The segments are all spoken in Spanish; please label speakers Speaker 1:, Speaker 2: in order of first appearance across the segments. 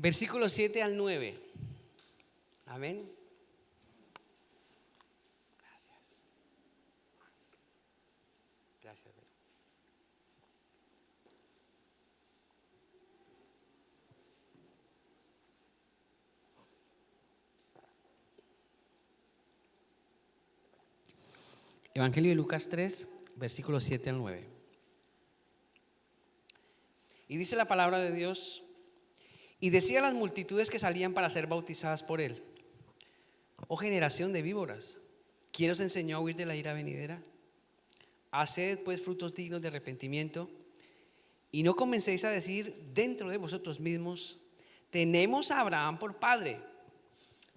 Speaker 1: Versículos 7 al 9. Amén. Gracias. Gracias. Evangelio de Lucas 3, versículos 7 al 9. Y dice la palabra de Dios: y decía a las multitudes que salían para ser bautizadas por él: oh generación de víboras, ¿quién os enseñó a huir de la ira venidera? Haced pues frutos dignos de arrepentimiento, y no comencéis a decir dentro de vosotros mismos: tenemos a Abraham por padre.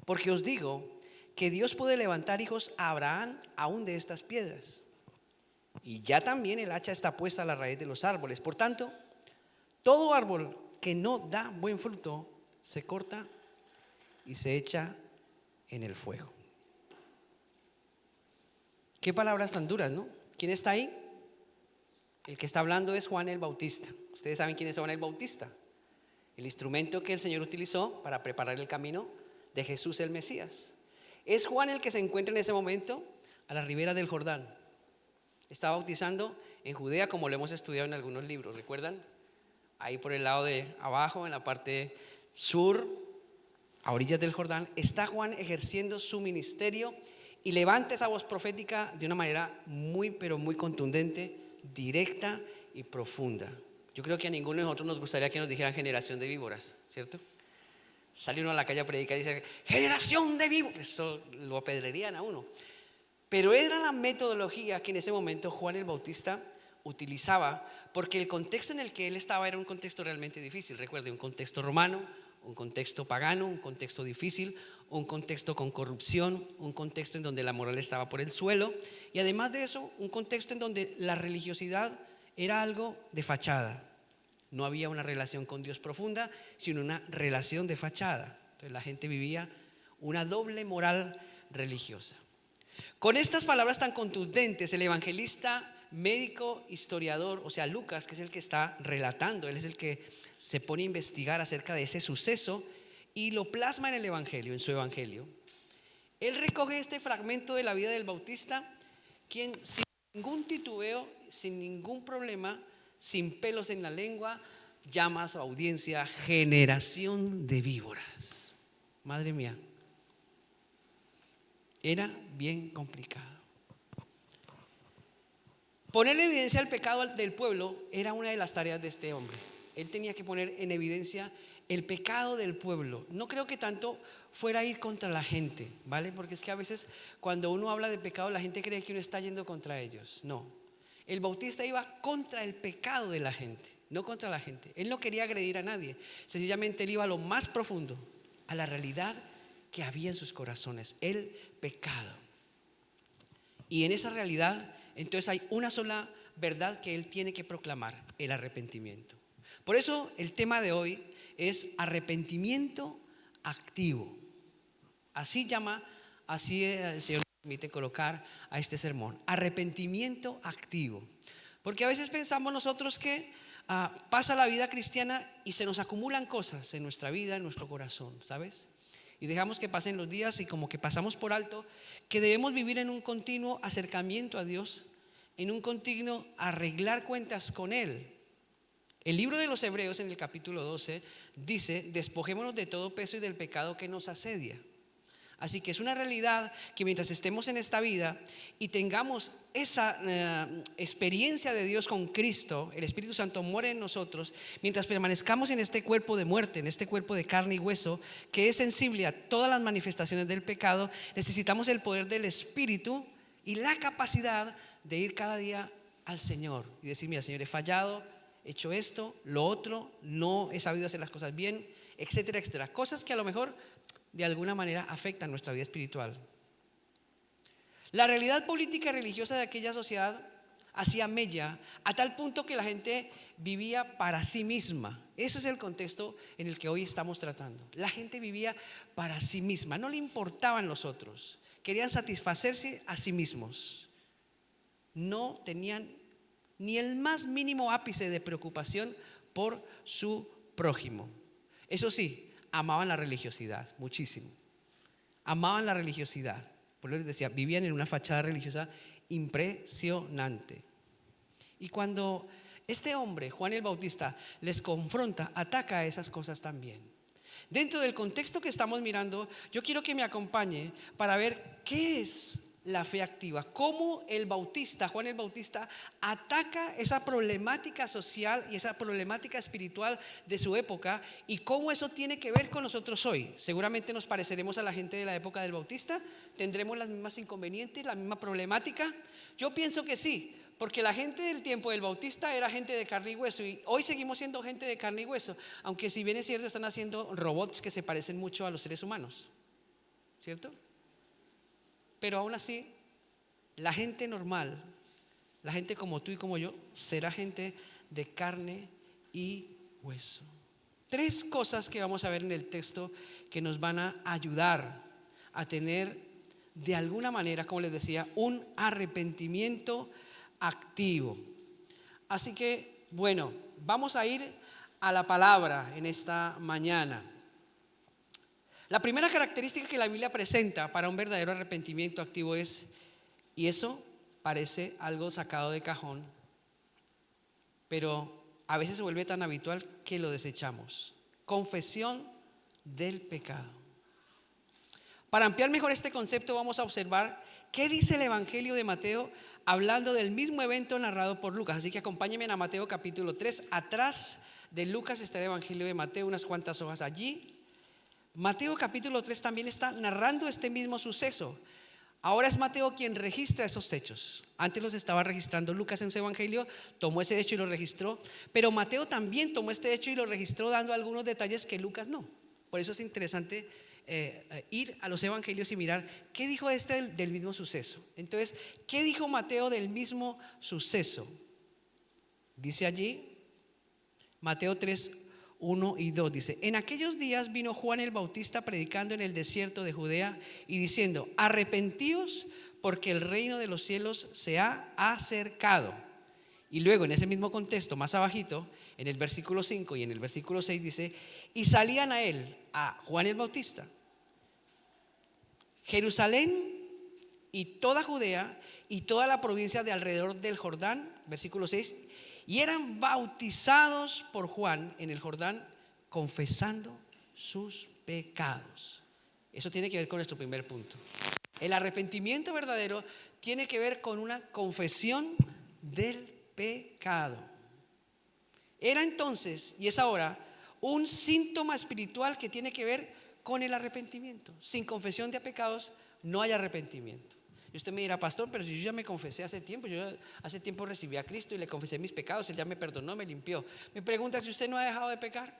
Speaker 1: Porque os digo que Dios puede levantar hijos a Abraham aún de estas piedras. Y ya también el hacha está puesta a la raíz de los árboles. Por tanto, todo árbol que no da buen fruto se corta y se echa en el fuego. Qué palabras tan duras, ¿no? ¿Quién está ahí? El que está hablando es Juan el Bautista. Ustedes saben quién es Juan el Bautista, el instrumento que el Señor utilizó para preparar el camino de Jesús el Mesías. Es Juan el que se encuentra en ese momento a la ribera del Jordán. Está bautizando en Judea, como lo hemos estudiado en algunos libros, ¿recuerdan? Ahí por el lado de abajo, en la parte sur, a orillas del Jordán, está Juan ejerciendo su ministerio y levanta esa voz profética de una manera muy, pero muy contundente, directa y profunda. Yo creo que a ninguno de nosotros nos gustaría que nos dijeran generación de víboras, ¿cierto? Sale uno a la calle a predicar y dice: generación de víboras. Eso lo apedrearían a uno. Pero era la metodología que en ese momento Juan el Bautista utilizaba, porque el contexto en el que él estaba era un contexto realmente difícil. Recuerde, un contexto romano, un contexto pagano, un contexto difícil, un contexto con corrupción, un contexto en donde la moral estaba por el suelo, y además de eso, un contexto en donde la religiosidad era algo de fachada. No había una relación con Dios profunda, sino una relación de fachada. Entonces la gente vivía una doble moral religiosa. Con estas palabras tan contundentes, el evangelista, médico, historiador, o sea Lucas, que es el que está relatando, él es el que se pone a investigar acerca de ese suceso y lo plasma en el evangelio, en su evangelio. Él recoge este fragmento de la vida del Bautista, quien sin ningún titubeo, sin ningún problema, sin pelos en la lengua, llama a su audiencia generación de víboras. Madre mía, era bien complicado. Poner en evidencia el pecado del pueblo era una de las tareas de este hombre. Él tenía que poner en evidencia el pecado del pueblo. No creo que tanto fuera a ir contra la gente, ¿vale? Porque es que a veces cuando uno habla de pecado, la gente cree que uno está yendo contra ellos. No, el Bautista iba contra el pecado de la gente, no contra la gente. Él no quería agredir a nadie, sencillamente él iba a lo más profundo, a la realidad que había en sus corazones, el pecado. Y en esa realidad, entonces hay una sola verdad que él tiene que proclamar: el arrepentimiento. Por eso el tema de hoy es arrepentimiento activo. Así el Señor me permite colocar a este sermón: arrepentimiento activo. Porque a veces pensamos nosotros que pasa la vida cristiana y se nos acumulan cosas en nuestra vida, en nuestro corazón, ¿sabes? Y dejamos que pasen los días y como que pasamos por alto que debemos vivir en un continuo acercamiento a Dios, en un continuo arreglar cuentas con Él. El libro de los Hebreos, en el capítulo 12, dice: despojémonos de todo peso y del pecado que nos asedia. Así que es una realidad que mientras estemos en esta vida y tengamos esa experiencia de Dios con Cristo, el Espíritu Santo muere en nosotros, mientras permanezcamos en este cuerpo de muerte, en este cuerpo de carne y hueso, que es sensible a todas las manifestaciones del pecado, necesitamos el poder del Espíritu y la capacidad de ir cada día al Señor y decir: mira, Señor, he fallado, he hecho esto, lo otro, no he sabido hacer las cosas bien, etcétera, etcétera. Cosas que a lo mejor de alguna manera afectan nuestra vida espiritual. La realidad política y religiosa de aquella sociedad hacía mella a tal punto que la gente vivía para sí misma. Ese es el contexto en el que hoy estamos tratando. La gente vivía para sí misma, no le importaban los otros, querían satisfacerse a sí mismos. No tenían ni el más mínimo ápice de preocupación por su prójimo. Eso sí, amaban la religiosidad, muchísimo. Amaban la religiosidad. Por eso les decía, vivían en una fachada religiosa impresionante. Y cuando este hombre, Juan el Bautista, les confronta, ataca a esas cosas también. Dentro del contexto que estamos mirando, yo quiero que me acompañe para ver qué es la fe activa, cómo el Bautista, Juan el Bautista, ataca esa problemática social y esa problemática espiritual de su época y cómo eso tiene que ver con nosotros hoy. Seguramente nos pareceremos a la gente de la época del Bautista, tendremos las mismas inconvenientes, la misma problemática. Yo pienso que sí, porque la gente del tiempo del Bautista era gente de carne y hueso y hoy seguimos siendo gente de carne y hueso, aunque si bien es cierto están haciendo robots que se parecen mucho a los seres humanos, ¿cierto? Pero aún así, la gente normal, la gente como tú y como yo, será gente de carne y hueso. 3 cosas que vamos a ver en el texto que nos van a ayudar a tener de alguna manera, como les decía, un arrepentimiento activo. Así que, bueno, vamos a ir a la palabra en esta mañana. La primera característica que la Biblia presenta para un verdadero arrepentimiento activo es, y eso parece algo sacado de cajón, pero a veces se vuelve tan habitual que lo desechamos: confesión del pecado. Para ampliar mejor este concepto vamos a observar qué dice el Evangelio de Mateo hablando del mismo evento narrado por Lucas. Así que acompáñenme a Mateo capítulo 3. Atrás de Lucas está el Evangelio de Mateo, unas cuantas hojas allí. Mateo capítulo 3 también está narrando este mismo suceso. Ahora es Mateo quien registra esos hechos. Antes los estaba registrando Lucas en su evangelio, tomó ese hecho y lo registró. Pero Mateo también tomó este hecho y lo registró dando algunos detalles que Lucas no. Por eso es interesante ir a los evangelios y mirar qué dijo del mismo suceso. Entonces, ¿qué dijo Mateo del mismo suceso? Dice allí, Mateo 3, 1 y 2 dice: en aquellos días vino Juan el Bautista predicando en el desierto de Judea y diciendo: arrepentíos, porque el reino de los cielos se ha acercado. Y luego en ese mismo contexto, más abajito, en el versículo 5 y en el versículo 6 dice: y salían a él, a Juan el Bautista, Jerusalén y toda Judea y toda la provincia de alrededor del Jordán, versículo 6, y eran bautizados por Juan en el Jordán, confesando sus pecados. Eso tiene que ver con nuestro primer punto. El arrepentimiento verdadero tiene que ver con una confesión del pecado. Era entonces, y es ahora, un síntoma espiritual que tiene que ver con el arrepentimiento. Sin confesión de pecados no hay arrepentimiento. Y usted me dirá: pastor, pero si yo ya me confesé hace tiempo, yo hace tiempo recibí a Cristo y le confesé mis pecados, Él ya me perdonó, me limpió. Me pregunta si usted no ha dejado de pecar.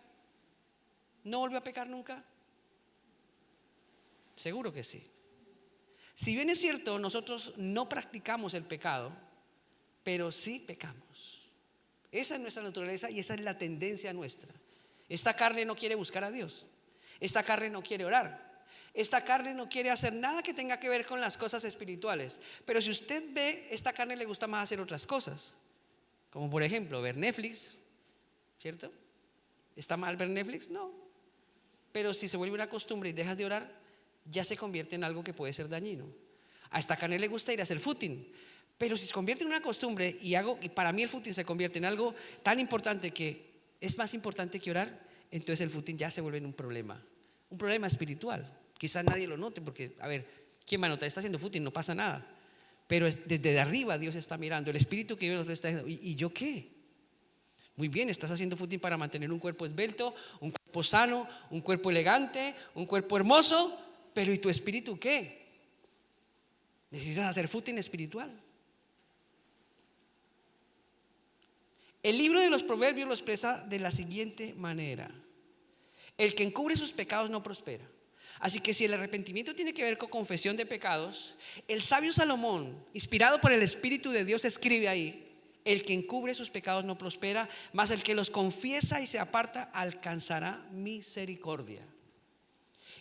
Speaker 1: ¿No volvió a pecar nunca? Seguro que sí. Si bien es cierto, nosotros no practicamos el pecado, pero sí pecamos. Esa es nuestra naturaleza y esa es la tendencia nuestra. Esta carne no quiere buscar a Dios. Esta carne no quiere orar. Esta carne no quiere hacer nada que tenga que ver con las cosas espirituales. Pero si usted ve, esta carne le gusta más hacer otras cosas, como por ejemplo ver Netflix, ¿cierto? ¿Está mal ver Netflix? No. Pero si se vuelve una costumbre y dejas de orar, ya se convierte en algo que puede ser dañino. A esta carne le gusta ir a hacer footing, pero si se convierte en una costumbre y para mí el footing se convierte en algo tan importante que es más importante que orar, entonces el footing ya se vuelve en un problema espiritual. Quizás nadie lo note porque, a ver, ¿quién va a notar? Está haciendo footing, no pasa nada. Pero desde arriba Dios está mirando, el espíritu que Dios está diciendo: ¿y yo qué? Muy bien, estás haciendo footing para mantener un cuerpo esbelto, un cuerpo sano, un cuerpo elegante, un cuerpo hermoso, pero ¿y tu espíritu qué? Necesitas hacer footing espiritual. El libro de los Proverbios lo expresa de la siguiente manera: el que encubre sus pecados no prospera. Así que si el arrepentimiento tiene que ver con confesión de pecados, el sabio Salomón, inspirado por el Espíritu de Dios, escribe ahí: el que encubre sus pecados no prospera, mas el que los confiesa y se aparta alcanzará misericordia.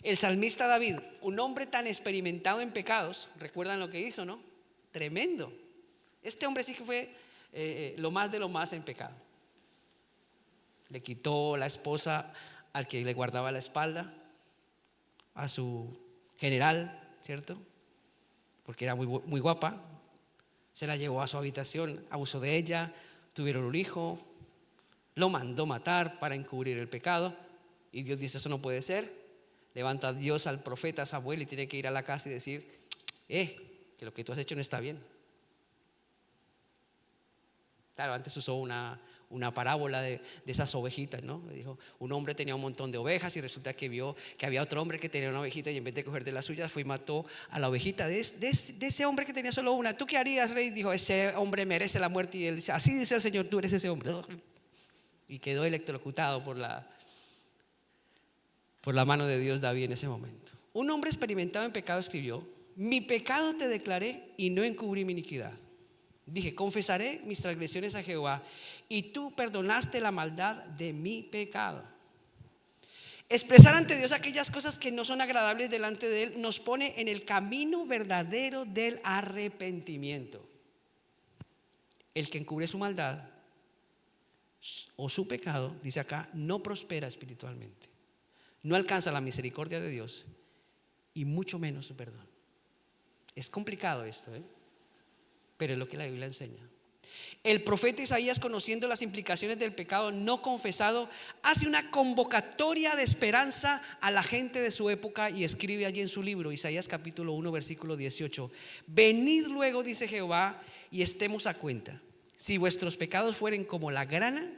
Speaker 1: El salmista David, un hombre tan experimentado en pecados, ¿recuerdan lo que hizo, no? Tremendo. Este hombre sí que fue lo más de lo más en pecado. Le quitó la esposa al que le guardaba la espalda, a su general, ¿cierto? Porque era muy guapa. Se la llevó a su habitación, abusó de ella, tuvieron un hijo, lo mandó matar para encubrir el pecado. Y Dios dice: eso no puede ser. Levanta a Dios al profeta Samuel y tiene que ir a la casa y decir: que lo que tú has hecho no está bien. Claro, antes usó una parábola de esas ovejitas, ¿no? Le dijo: un hombre tenía un montón de ovejas y resulta que vio que había otro hombre que tenía una ovejita, y en vez de coger de las suyas fue y mató a la ovejita de ese hombre que tenía solo una. ¿Tú qué harías, rey? Dijo: ese hombre merece la muerte. Y él dice: así dice el Señor, tú eres ese hombre. Y quedó electrocutado por la mano de Dios David en ese momento. Un hombre experimentado en pecado escribió: mi pecado te declaré y no encubrí mi iniquidad. Dije: confesaré mis transgresiones a Jehová, y tú perdonaste la maldad de mi pecado. Expresar ante Dios aquellas cosas que no son agradables delante de Él nos pone en el camino verdadero del arrepentimiento. El que encubre su maldad o su pecado, dice acá, no prospera espiritualmente, no alcanza la misericordia de Dios y mucho menos su perdón. Es complicado esto, pero es lo que la Biblia enseña. El profeta Isaías, conociendo las implicaciones del pecado no confesado, hace una convocatoria de esperanza a la gente de su época y escribe allí en su libro, Isaías capítulo 1 versículo 18: venid luego, dice Jehová, y estemos a cuenta. Si vuestros pecados fueren como la grana,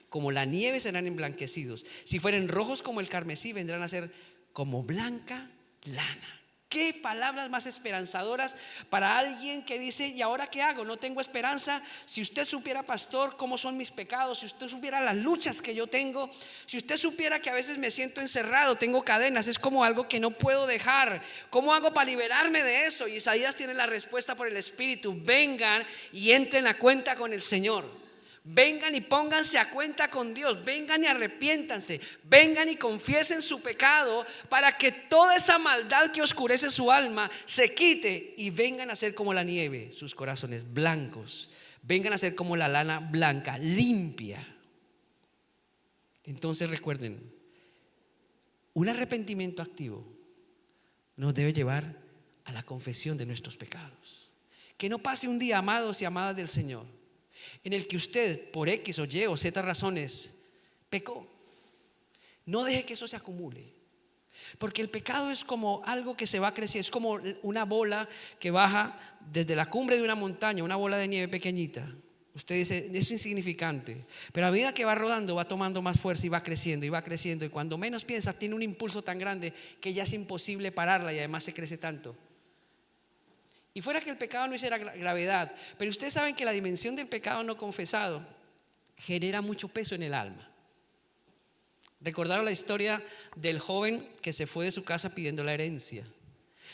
Speaker 1: como la nieve serán emblanquecidos. Si fueren rojos como el carmesí, vendrán a ser como blanca lana. Qué palabras más esperanzadoras para alguien que dice: ¿y ahora qué hago? No tengo esperanza. Si usted supiera, pastor, cómo son mis pecados, si usted supiera las luchas que yo tengo, si usted supiera que a veces me siento encerrado, tengo cadenas, es como algo que no puedo dejar. ¿Cómo hago para liberarme de eso? Y Isaías tiene la respuesta por el Espíritu: vengan y entren a cuenta con el Señor. Vengan y pónganse a cuenta con Dios. Vengan y arrepiéntanse. Vengan y confiesen su pecado, para que toda esa maldad que oscurece su alma se quite, y vengan a ser como la nieve, sus corazones blancos. Vengan a ser como la lana blanca, limpia. Entonces recuerden, un arrepentimiento activo nos debe llevar a la confesión de nuestros pecados. Que no pase un día, amados y amadas del Señor, en el que usted, por X o Y o Z razones, pecó. No deje que eso se acumule, porque el pecado es como algo que se va creciendo. Es como una bola que baja desde la cumbre de una montaña, una bola de nieve pequeñita. Usted dice: es insignificante, pero a medida que va rodando va tomando más fuerza y va creciendo y va creciendo, y cuando menos piensa tiene un impulso tan grande que ya es imposible pararla, y además se crece tanto. Y fuera que el pecado no hiciera gravedad, pero ustedes saben que la dimensión del pecado no confesado genera mucho peso en el alma. Recordaron la historia del joven que se fue de su casa pidiendo la herencia.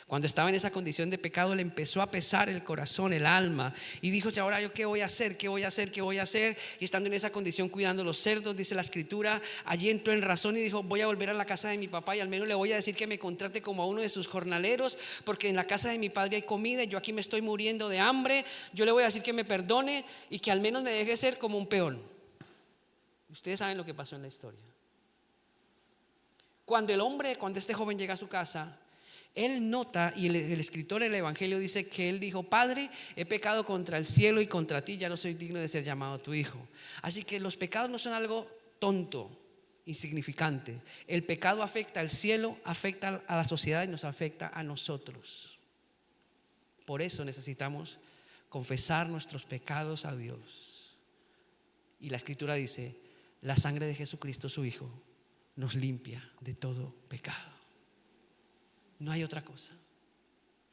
Speaker 1: Cuando estaba en esa condición de pecado, le empezó a pesar el corazón, el alma, y dijo: ahora yo qué voy a hacer, qué voy a hacer, qué voy a hacer. Y estando en esa condición cuidando los cerdos, dice la escritura, allí entró en razón y dijo: voy a volver a la casa de mi papá, y al menos le voy a decir que me contrate como a uno de sus jornaleros, porque en la casa de mi padre hay comida y yo aquí me estoy muriendo de hambre. Yo le voy a decir que me perdone y que al menos me deje ser como un peón. Ustedes saben lo que pasó en la historia. Cuando este joven llega a su casa, él nota, y el escritor del evangelio dice que él dijo: Padre, he pecado contra el cielo y contra ti, ya no soy digno de ser llamado tu hijo. Así que los pecados no son algo tonto, insignificante. El pecado afecta al cielo, afecta a la sociedad y nos afecta a nosotros. Por eso necesitamos confesar nuestros pecados a Dios. Y la escritura dice: la sangre de Jesucristo, su Hijo, nos limpia de todo pecado. No hay otra cosa.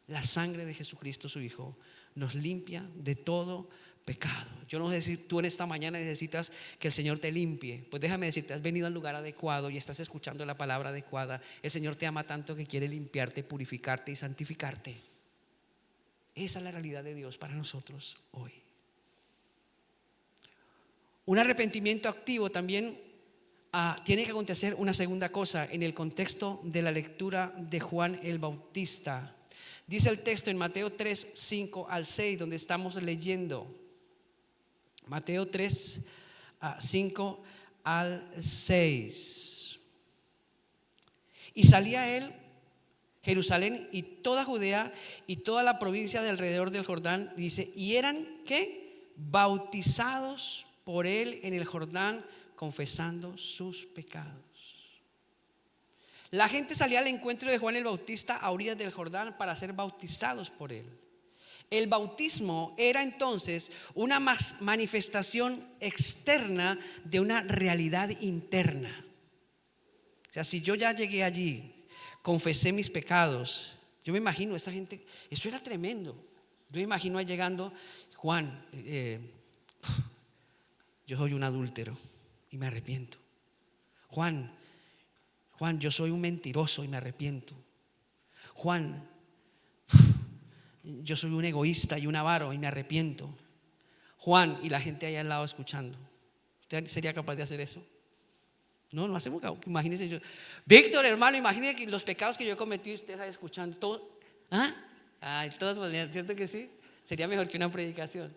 Speaker 1: La sangre de Jesucristo, su Hijo, nos limpia de todo pecado. Yo no sé si tú en esta mañana necesitas que el Señor te limpie. Pues déjame decirte, has venido al lugar adecuado y estás escuchando la palabra adecuada. El Señor te ama tanto que quiere limpiarte, purificarte y santificarte. Esa es la realidad de Dios para nosotros hoy. Un arrepentimiento activo también tiene que acontecer una segunda cosa en el contexto de la lectura de Juan el Bautista. Dice el texto en Mateo 3, 5 al 6, donde estamos leyendo. Mateo 3, 5 al 6. Y salía él, Jerusalén y toda Judea y toda la provincia de alrededor del Jordán, dice, y eran, ¿qué? Bautizados por él en el Jordán, confesando sus pecados. La gente salía al encuentro de Juan el Bautista a orillas del Jordán para ser bautizados por él. El bautismo era entonces una manifestación externa de una realidad interna. O sea, si yo ya llegué allí, confesé mis pecados, yo me imagino esa gente, eso era tremendo. Yo me imagino ahí llegando, Juan, yo soy un adúltero y me arrepiento. Juan, yo soy un mentiroso y me arrepiento. Juan, yo soy un egoísta y un avaro y me arrepiento. Juan, y la gente allá al lado escuchando. ¿Usted sería capaz de hacer eso? No hacemos. Imagínese yo, Víctor, hermano, imagínese que los pecados que yo he cometido, usted está escuchando todo. Todos, ¿cierto que sí? Sería mejor que una predicación.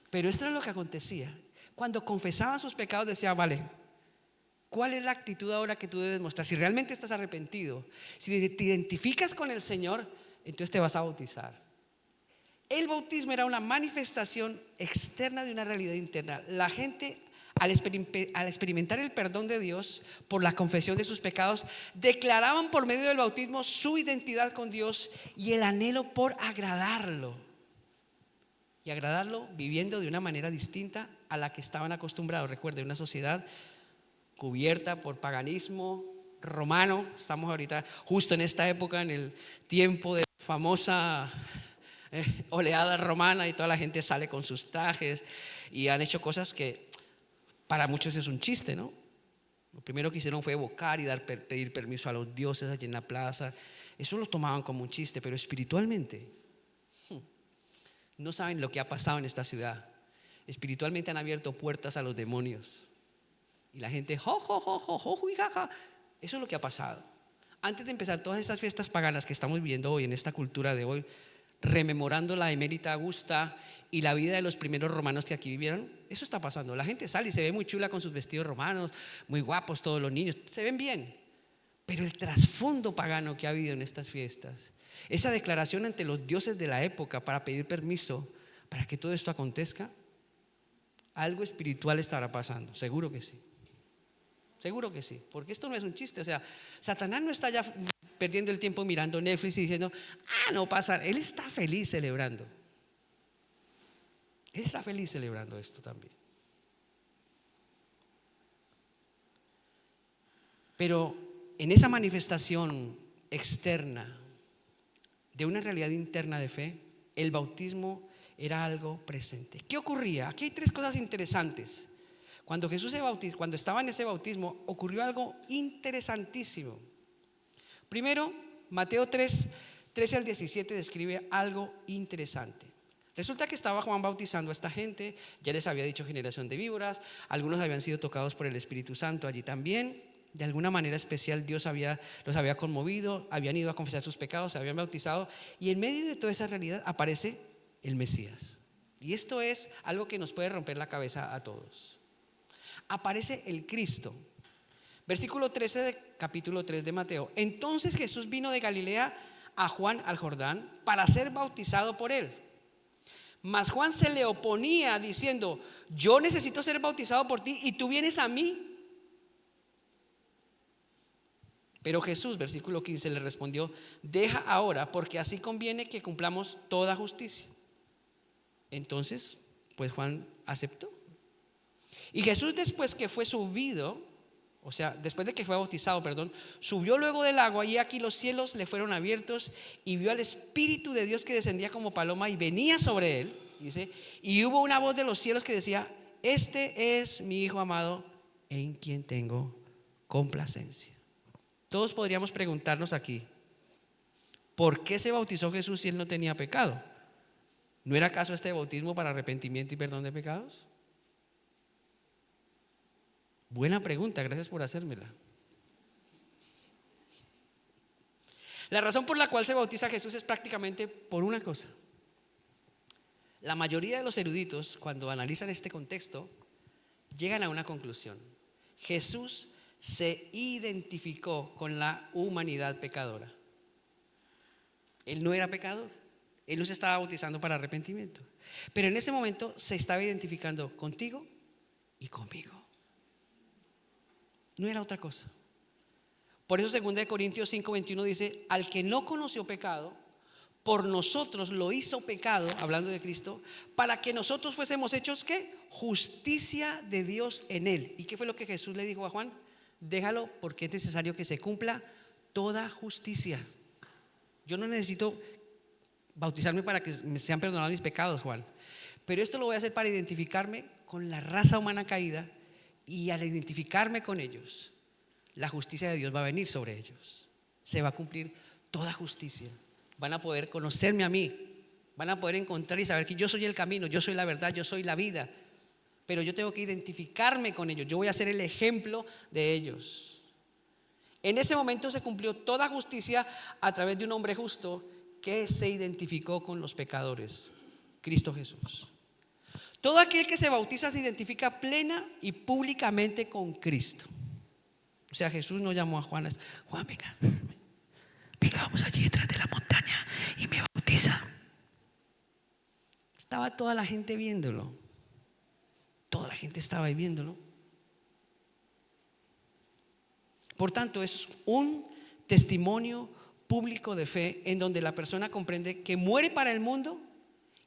Speaker 1: Pero esto es lo que acontecía. Cuando confesaban sus pecados decía, vale, ¿cuál es la actitud ahora que tú debes mostrar? Si realmente estás arrepentido, si te identificas con el Señor, entonces te vas a bautizar. El bautismo era una manifestación externa de una realidad interna. La gente, al experimentar el perdón de Dios por la confesión de sus pecados, declaraban por medio del bautismo su identidad con Dios y el anhelo por agradarlo. Y agradarlo viviendo de una manera distinta a la que estaban acostumbrados. Recuerden, una sociedad cubierta por paganismo romano. Estamos ahorita justo en esta época, en el tiempo de la famosa oleada romana, y toda la gente sale con sus trajes y han hecho cosas que para muchos es un chiste, ¿no? Lo primero que hicieron fue evocar y pedir permiso a los dioses allí en la plaza. Eso lo tomaban como un chiste, pero espiritualmente no saben lo que ha pasado en esta ciudad. Espiritualmente han abierto puertas a los demonios. Y la gente, jaja. Eso es lo que ha pasado. Antes de empezar todas estas fiestas paganas que estamos viviendo hoy, en esta cultura de hoy, rememorando la emérita Augusta y la vida de los primeros romanos que aquí vivieron, eso está pasando. La gente sale y se ve muy chula con sus vestidos romanos, muy guapos todos los niños, se ven bien. Pero el trasfondo pagano que ha habido en estas fiestas, esa declaración ante los dioses de la época para pedir permiso para que todo esto acontezca, algo espiritual estará pasando, seguro que sí. Seguro que sí, porque esto no es un chiste. O sea, Satanás no está ya perdiendo el tiempo mirando Netflix y diciendo, no pasa. Él está feliz celebrando. Él está feliz celebrando esto también. Pero en esa manifestación externa de una realidad interna de fe, el bautismo era algo presente. ¿Qué ocurría? Aquí hay tres cosas interesantes. Cuando Jesús se bautizó, cuando estaba en ese bautismo, ocurrió algo interesantísimo. Primero, Mateo 3, 13 al 17 describe algo interesante. Resulta que estaba Juan bautizando a esta gente, ya les había dicho generación de víboras, algunos habían sido tocados por el Espíritu Santo allí también. De alguna manera especial Dios los había conmovido, habían ido a confesar sus pecados, se habían bautizado, y en medio de toda esa realidad aparece el Mesías. Y esto es algo que nos puede romper la cabeza a todos. Aparece el Cristo. Versículo 13 de capítulo 3 de Mateo. Entonces Jesús vino de Galilea a Juan al Jordán para ser bautizado por él. Mas Juan se le oponía diciendo, yo necesito ser bautizado por ti y tú vienes a mí. Pero Jesús, versículo 15, le respondió, deja ahora, porque así conviene que cumplamos toda justicia. Entonces, pues Juan aceptó. Y Jesús, después que fue subido, o sea, después de que fue bautizado, subió luego del agua, y aquí los cielos le fueron abiertos y vio al Espíritu de Dios que descendía como paloma y venía sobre él, dice, y hubo una voz de los cielos que decía, este es mi Hijo amado en quien tengo complacencia. Todos podríamos preguntarnos aquí, ¿por qué se bautizó Jesús si él no tenía pecado? ¿No era acaso este bautismo para arrepentimiento y perdón de pecados? Buena pregunta, gracias por hacérmela. La razón por la cual se bautiza a Jesús es prácticamente por una cosa. La mayoría de los eruditos, cuando analizan este contexto, llegan a una conclusión. Jesús se identificó con la humanidad pecadora. Él no era pecador, él no se estaba bautizando para arrepentimiento, pero en ese momento se estaba identificando contigo y conmigo. No era otra cosa. Por eso 2 Corintios 5:21 dice: al que no conoció pecado, por nosotros lo hizo pecado, hablando de Cristo, para que nosotros fuésemos hechos ¿qué? Justicia de Dios en él. ¿Y qué fue lo que Jesús le dijo a Juan? Déjalo, porque es necesario que se cumpla toda justicia. Yo no necesito bautizarme para que me sean perdonados mis pecados, Juan, pero esto lo voy a hacer para identificarme con la raza humana caída, y al identificarme con ellos, la justicia de Dios va a venir sobre ellos. Se va a cumplir toda justicia. Van a poder conocerme a mí, van a poder encontrar y saber que yo soy el camino, yo soy la verdad, yo soy la vida. Pero yo tengo que identificarme con ellos, yo voy a ser el ejemplo de ellos. En ese momento se cumplió toda justicia a través de un hombre justo que se identificó con los pecadores, Cristo Jesús. Todo aquel que se bautiza se identifica plena y públicamente con Cristo. O sea, Jesús no llamó a Juan: Juan, venga, vamos allí detrás de la montaña y me bautiza. Estaba toda la gente viéndolo. Toda la gente estaba ahí viéndolo. Por tanto, es un testimonio público de fe en donde la persona comprende que muere para el mundo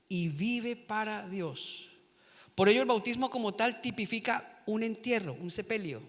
Speaker 1: y vive para Dios. Por ello el bautismo como tal tipifica un entierro, un sepelio.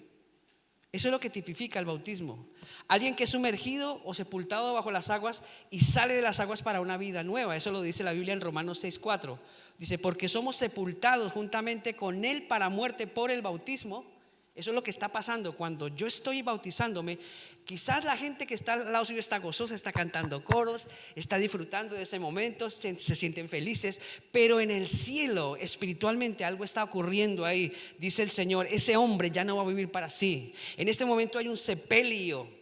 Speaker 1: Eso es lo que tipifica el bautismo. Alguien que es sumergido o sepultado bajo las aguas y sale de las aguas para una vida nueva. Eso lo dice la Biblia en Romanos 6:4. Dice: porque somos sepultados juntamente con Él para muerte por el bautismo. Eso es lo que está pasando cuando yo estoy bautizándome. Quizás la gente que está al lado suyo está gozosa, está cantando coros, está disfrutando de ese momento, se sienten felices, pero en el cielo espiritualmente algo está ocurriendo ahí. Dice el Señor: ese hombre ya no va a vivir para sí. En este momento hay un sepelio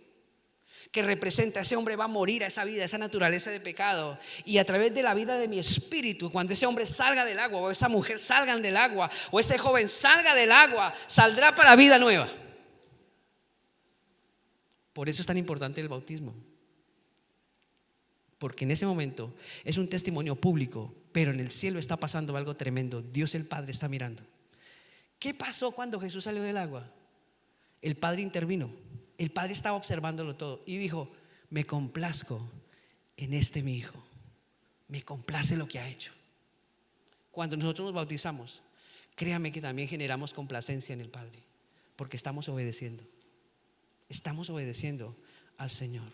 Speaker 1: que representa, ese hombre va a morir a esa vida, a esa naturaleza de pecado, y a través de la vida de mi espíritu, cuando ese hombre salga del agua, o esa mujer salgan del agua, o ese joven salga del agua, saldrá para vida nueva. Por eso es tan importante el bautismo, porque en ese momento es un testimonio público, pero en el cielo está pasando algo tremendo. Dios el Padre está mirando. ¿Qué pasó cuando Jesús salió del agua? El Padre intervino. El Padre estaba observándolo todo y dijo: me complazco en este mi hijo, me complace lo que ha hecho. Cuando nosotros nos bautizamos, créame que también generamos complacencia en el Padre, porque estamos obedeciendo al Señor.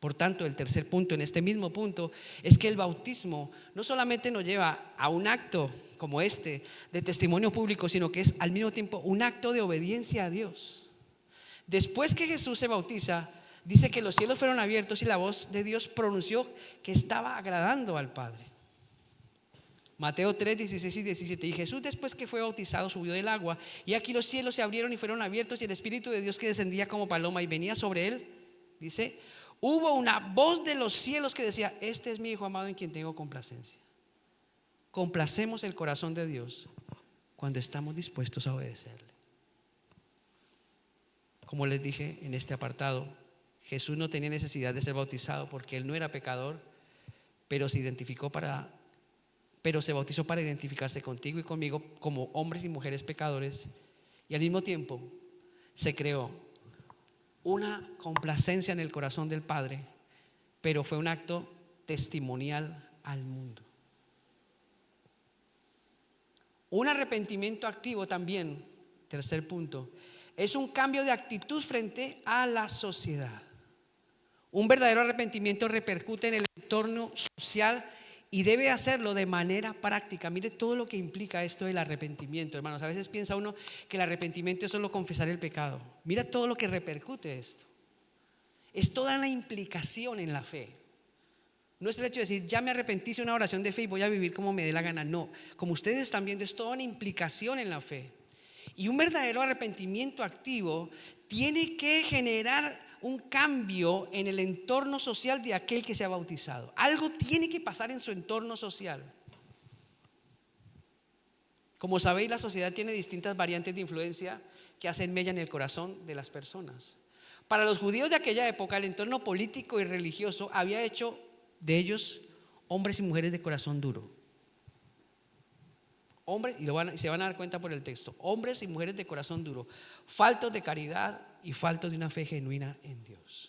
Speaker 1: Por tanto, el tercer punto, en este mismo punto, es que el bautismo no solamente nos lleva a un acto como este de testimonio público, sino que es al mismo tiempo un acto de obediencia a Dios. Después que Jesús se bautiza, dice que los cielos fueron abiertos y la voz de Dios pronunció que estaba agradando al Padre. Mateo 3, 16 y 17. Y Jesús, después que fue bautizado, subió del agua, y aquí los cielos se abrieron y fueron abiertos, y el Espíritu de Dios que descendía como paloma y venía sobre él, dice, hubo una voz de los cielos que decía: este es mi Hijo amado en quien tengo complacencia. Complacemos el corazón de Dios cuando estamos dispuestos a obedecerle. Como les dije en este apartado, Jesús no tenía necesidad de ser bautizado porque Él no era pecador, pero se bautizó para identificarse contigo y conmigo como hombres y mujeres pecadores, y al mismo tiempo se creó una complacencia en el corazón del Padre, pero fue un acto testimonial al mundo. Un arrepentimiento activo también, tercer punto, es un cambio de actitud frente a la sociedad. Un verdadero arrepentimiento repercute en el entorno social y debe hacerlo de manera práctica. Mire todo lo que implica esto del arrepentimiento, hermanos. A veces piensa uno que el arrepentimiento es solo confesar el pecado. Mira todo lo que repercute esto. Es toda una implicación en la fe. No es el hecho de decir: ya me arrepentí, hice una oración de fe y voy a vivir como me dé la gana. No, como ustedes están viendo, es toda una implicación en la fe. Y un verdadero arrepentimiento activo tiene que generar un cambio en el entorno social de aquel que se ha bautizado. Algo tiene que pasar en su entorno social. Como sabéis, la sociedad tiene distintas variantes de influencia que hacen mella en el corazón de las personas. Para los judíos de aquella época, el entorno político y religioso había hecho de ellos hombres y mujeres de corazón duro. Hombres, y se van a dar cuenta por el texto, hombres y mujeres de corazón duro, faltos de caridad y faltos de una fe genuina en Dios.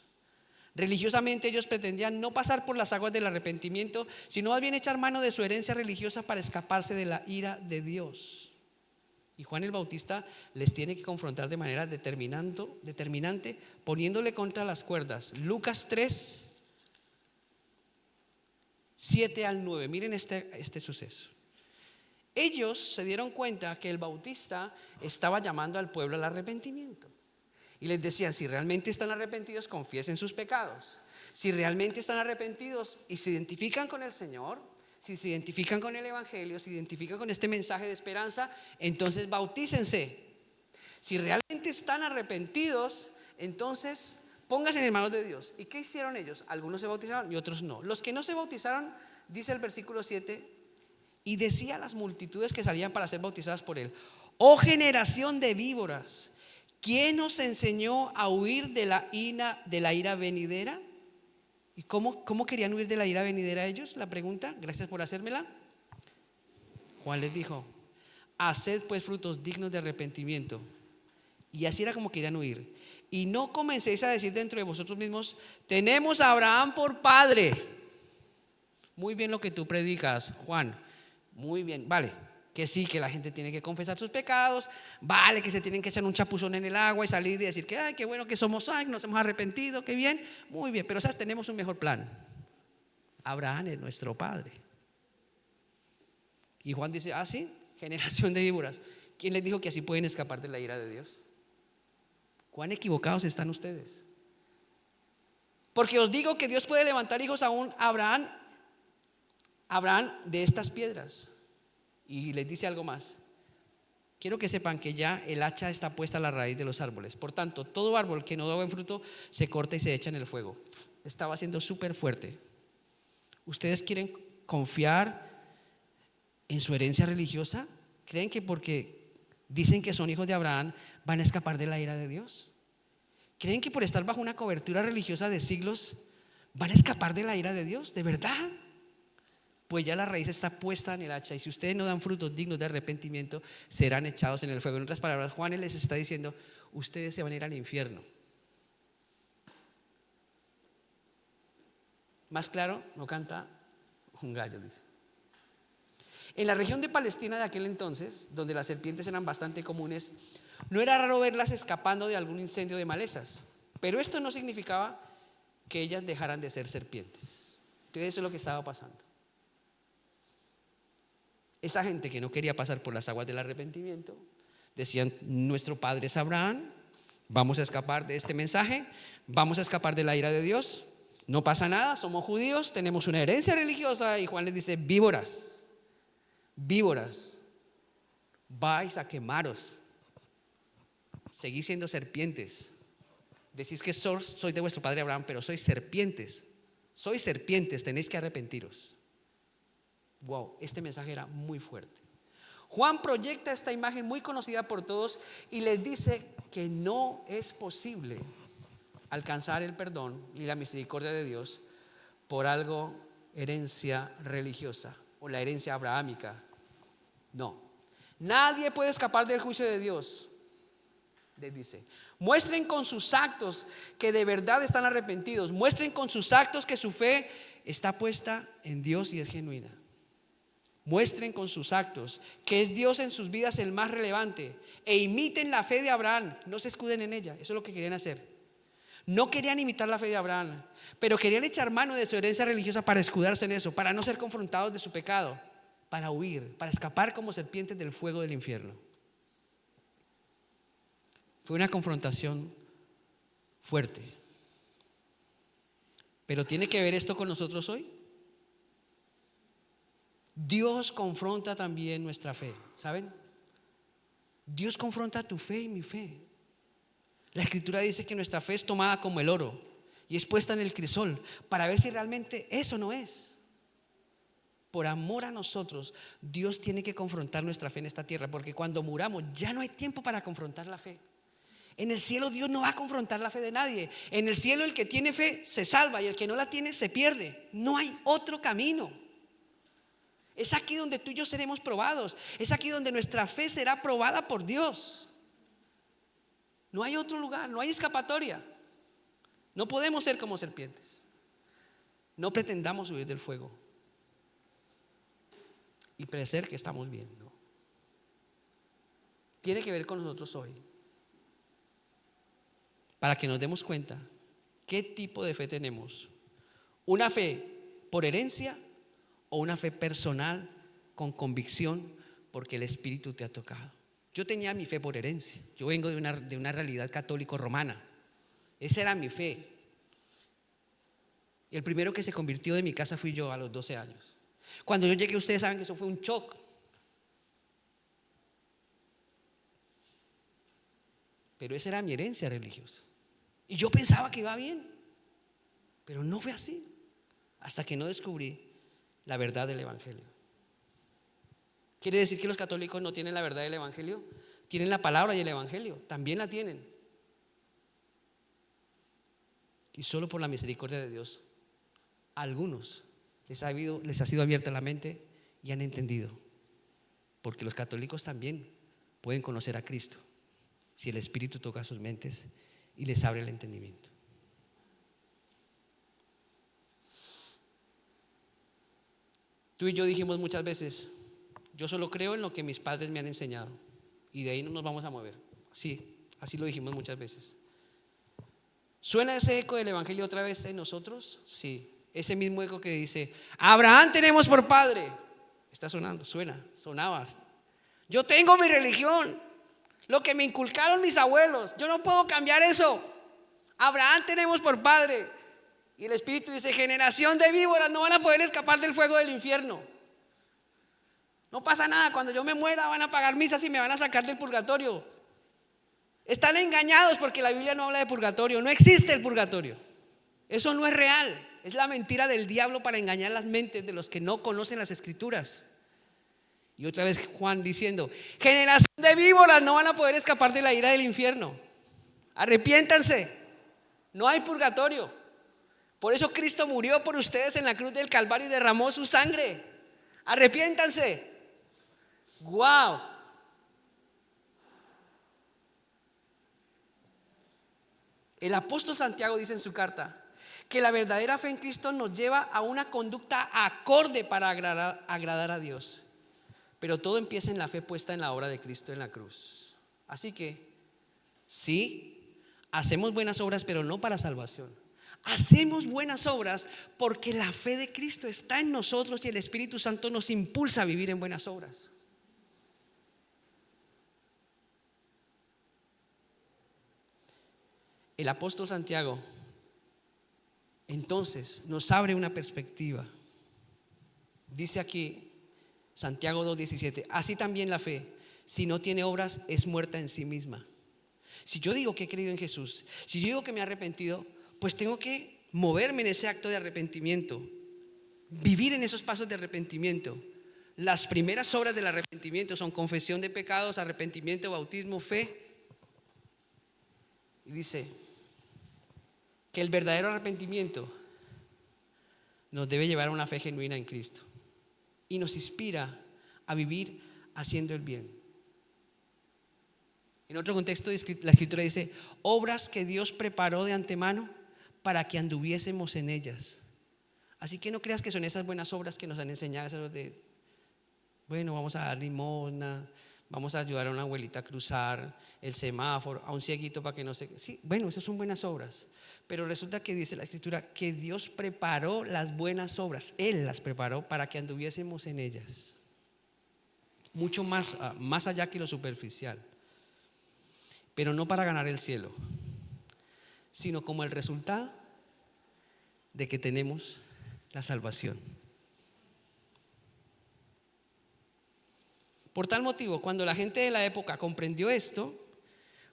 Speaker 1: Religiosamente ellos pretendían no pasar por las aguas del arrepentimiento, sino más bien echar mano de su herencia religiosa para escaparse de la ira de Dios. Y Juan el Bautista les tiene que confrontar de manera determinante, poniéndole contra las cuerdas. Lucas 3, 7 al 9. Miren este suceso. Ellos se dieron cuenta que el Bautista estaba llamando al pueblo al arrepentimiento. Y les decían, si realmente están arrepentidos, confiesen sus pecados. Si realmente están arrepentidos y se identifican con el Señor, si se identifican con el Evangelio, se identifican con este mensaje de esperanza, entonces bautícense. Si realmente están arrepentidos, entonces pónganse en manos de Dios. ¿Y qué hicieron ellos? Algunos se bautizaron y otros no. Los que no se bautizaron, dice el versículo 7, y decía a las multitudes que salían para ser bautizadas por él: oh generación de víboras, ¿quién os enseñó a huir de la ira venidera? ¿Y cómo querían huir de la ira venidera ellos? La pregunta, gracias por hacérmela. Juan les dijo: haced pues frutos dignos de arrepentimiento. Y así era como querían huir. Y no comencéis a decir dentro de vosotros mismos: tenemos a Abraham por padre. Muy bien lo que tú predicas, Juan. Muy bien, vale. Que sí, que la gente tiene que confesar sus pecados, vale, que se tienen que echar un chapuzón en el agua y salir y decir que ay, qué bueno que somos, ay, nos hemos arrepentido, qué bien, muy bien, pero ¿sabes? Tenemos un mejor plan. Abraham es nuestro padre. Y Juan dice, ah, sí, generación de víboras. ¿Quién les dijo que así pueden escapar de la ira de Dios? ¿Cuán equivocados están ustedes? Porque os digo que Dios puede levantar hijos a un Abraham de estas piedras. Y les dice algo más: quiero que sepan que ya el hacha está puesta a la raíz de los árboles. Por tanto, todo árbol que no da buen fruto se corta y se echa en el fuego. Estaba siendo súper fuerte. ¿Ustedes quieren confiar en su herencia religiosa? ¿Creen que porque dicen que son hijos de Abraham van a escapar de la ira de Dios? ¿Creen que por estar bajo una cobertura religiosa de siglos van a escapar de la ira de Dios? ¿De verdad? Pues ya la raíz está puesta en el hacha, y si ustedes no dan frutos dignos de arrepentimiento, serán echados en el fuego. En otras palabras, Juan les está diciendo: ustedes se van a ir al infierno. Más claro no canta un gallo, dice. En la región de Palestina de aquel entonces, donde las serpientes eran bastante comunes, no era raro verlas escapando de algún incendio de malezas. Pero esto no significaba que ellas dejaran de ser serpientes. Entonces eso es lo que estaba pasando. Esa gente que no quería pasar por las aguas del arrepentimiento decían: nuestro padre es Abraham, vamos a escapar de este mensaje, vamos a escapar de la ira de Dios, no pasa nada, somos judíos, tenemos una herencia religiosa. Y Juan les dice: víboras, víboras, vais a quemaros, seguís siendo serpientes. Decís que soy de vuestro padre Abraham, pero sois serpientes, tenéis que arrepentiros. Wow, este mensaje era muy fuerte. Juan proyecta esta imagen muy conocida por todos y les dice que no es posible alcanzar el perdón y la misericordia de Dios por algo herencia religiosa o la herencia abrahámica. No, nadie puede escapar del juicio de Dios. Les dice: muestren con sus actos que de verdad están arrepentidos, muestren con sus actos que su fe está puesta en Dios y es genuina. Muestren con sus actos que es Dios en sus vidas el más relevante, e imiten la fe de Abraham, no se escuden en ella. Eso es lo que querían hacer. No querían imitar la fe de Abraham, pero querían echar mano de su herencia religiosa para escudarse en eso, para no ser confrontados de su pecado, para huir, para escapar como serpientes del fuego del infierno. Fue una confrontación fuerte. Pero ¿tiene que ver esto con nosotros hoy? Dios confronta también nuestra fe, ¿saben? Dios confronta tu fe y mi fe. La Escritura dice que nuestra fe es tomada como el oro y es puesta en el crisol para ver si realmente eso no es. por amor a nosotros, Dios tiene que confrontar nuestra fe en esta tierra, porque cuando muramos ya no hay tiempo para confrontar la fe. En el cielo Dios no va a confrontar la fe de nadie. En el cielo el que tiene fe se salva y el que no la tiene se pierde. No hay otro camino. Es aquí donde tú y yo seremos probados. Es aquí donde nuestra fe será probada por Dios. No hay otro lugar, no hay escapatoria. No podemos ser como serpientes. No pretendamos huir del fuego y parecer que estamos bien, ¿no? Tiene que ver con nosotros hoy, para que nos demos cuenta qué tipo de fe tenemos. Una fe por herencia o una fe personal con convicción porque el Espíritu te ha tocado. Yo tenía mi fe por herencia. Yo vengo de una realidad católico romana. Esa era mi fe. El primero que se convirtió de mi casa fui yo a los 12 años. Cuando yo llegué, ustedes saben que eso fue un shock. Pero esa era mi herencia religiosa. Y yo pensaba que iba bien. Pero no fue así. Hasta que no descubrí la verdad del Evangelio. ¿Quiere decir que los católicos no tienen la verdad del Evangelio? Tienen la palabra y el Evangelio. También la tienen. Y solo por la misericordia de Dios, a algunos les ha sido abierta la mente y han entendido. Porque los católicos también pueden conocer a Cristo si el Espíritu toca sus mentes y les abre el entendimiento. Tú y yo dijimos muchas veces: yo solo creo en lo que mis padres me han enseñado y de ahí no nos vamos a mover. Sí, así lo dijimos muchas veces. ¿Suena ese eco del Evangelio otra vez en nosotros? Sí, ese mismo eco que dice: Abraham tenemos por padre. Está sonando, sonaba. Yo tengo mi religión, lo que me inculcaron mis abuelos, yo no puedo cambiar eso. Abraham tenemos por padre. Y el Espíritu dice: generación de víboras, no van a poder escapar del fuego del infierno. No pasa nada, cuando yo me muera van a pagar misas y me van a sacar del purgatorio. Están engañados porque la Biblia no habla de purgatorio. No existe el purgatorio. Eso no es real. Es la mentira del diablo para engañar las mentes de los que no conocen las Escrituras. Y otra vez Juan diciendo: generación de víboras, no van a poder escapar de la ira del infierno. Arrepiéntanse. No hay purgatorio. Por eso Cristo murió por ustedes en la cruz del Calvario y derramó su sangre. Arrepiéntanse. ¡Wow! El apóstol Santiago dice en su carta que la verdadera fe en Cristo nos lleva a una conducta acorde para agradar a Dios. Pero todo empieza en la fe puesta en la obra de Cristo en la cruz. Así que, sí, hacemos buenas obras, pero no para salvación. Hacemos buenas obras porque la fe de Cristo está en nosotros y el Espíritu Santo nos impulsa a vivir en buenas obras. El apóstol Santiago entonces nos abre una perspectiva. Dice aquí Santiago 2:17: así también la fe, si no tiene obras, es muerta en sí misma. Si yo digo que he creído en Jesús, si yo digo que me he arrepentido, pues tengo que moverme en ese acto de arrepentimiento, vivir en esos pasos de arrepentimiento. Las primeras obras del arrepentimiento son confesión de pecados, arrepentimiento, bautismo, fe. Y dice que el verdadero arrepentimiento nos debe llevar a una fe genuina en Cristo y nos inspira a vivir haciendo el bien. En otro contexto la Escritura dice: obras que Dios preparó de antemano para que anduviésemos en ellas. Así que no creas que son esas buenas obras que nos han enseñado, esas de, bueno, vamos a dar limosna, vamos a ayudar a una abuelita a cruzar el semáforo, a un cieguito para que no se... Sí, bueno, esas son buenas obras. Pero resulta que dice la Escritura que Dios preparó las buenas obras. Él las preparó para que anduviésemos en ellas. Mucho más allá que lo superficial. Pero no para ganar el cielo, sino como el resultado de que tenemos la salvación. Por tal motivo, cuando la gente de la época comprendió esto,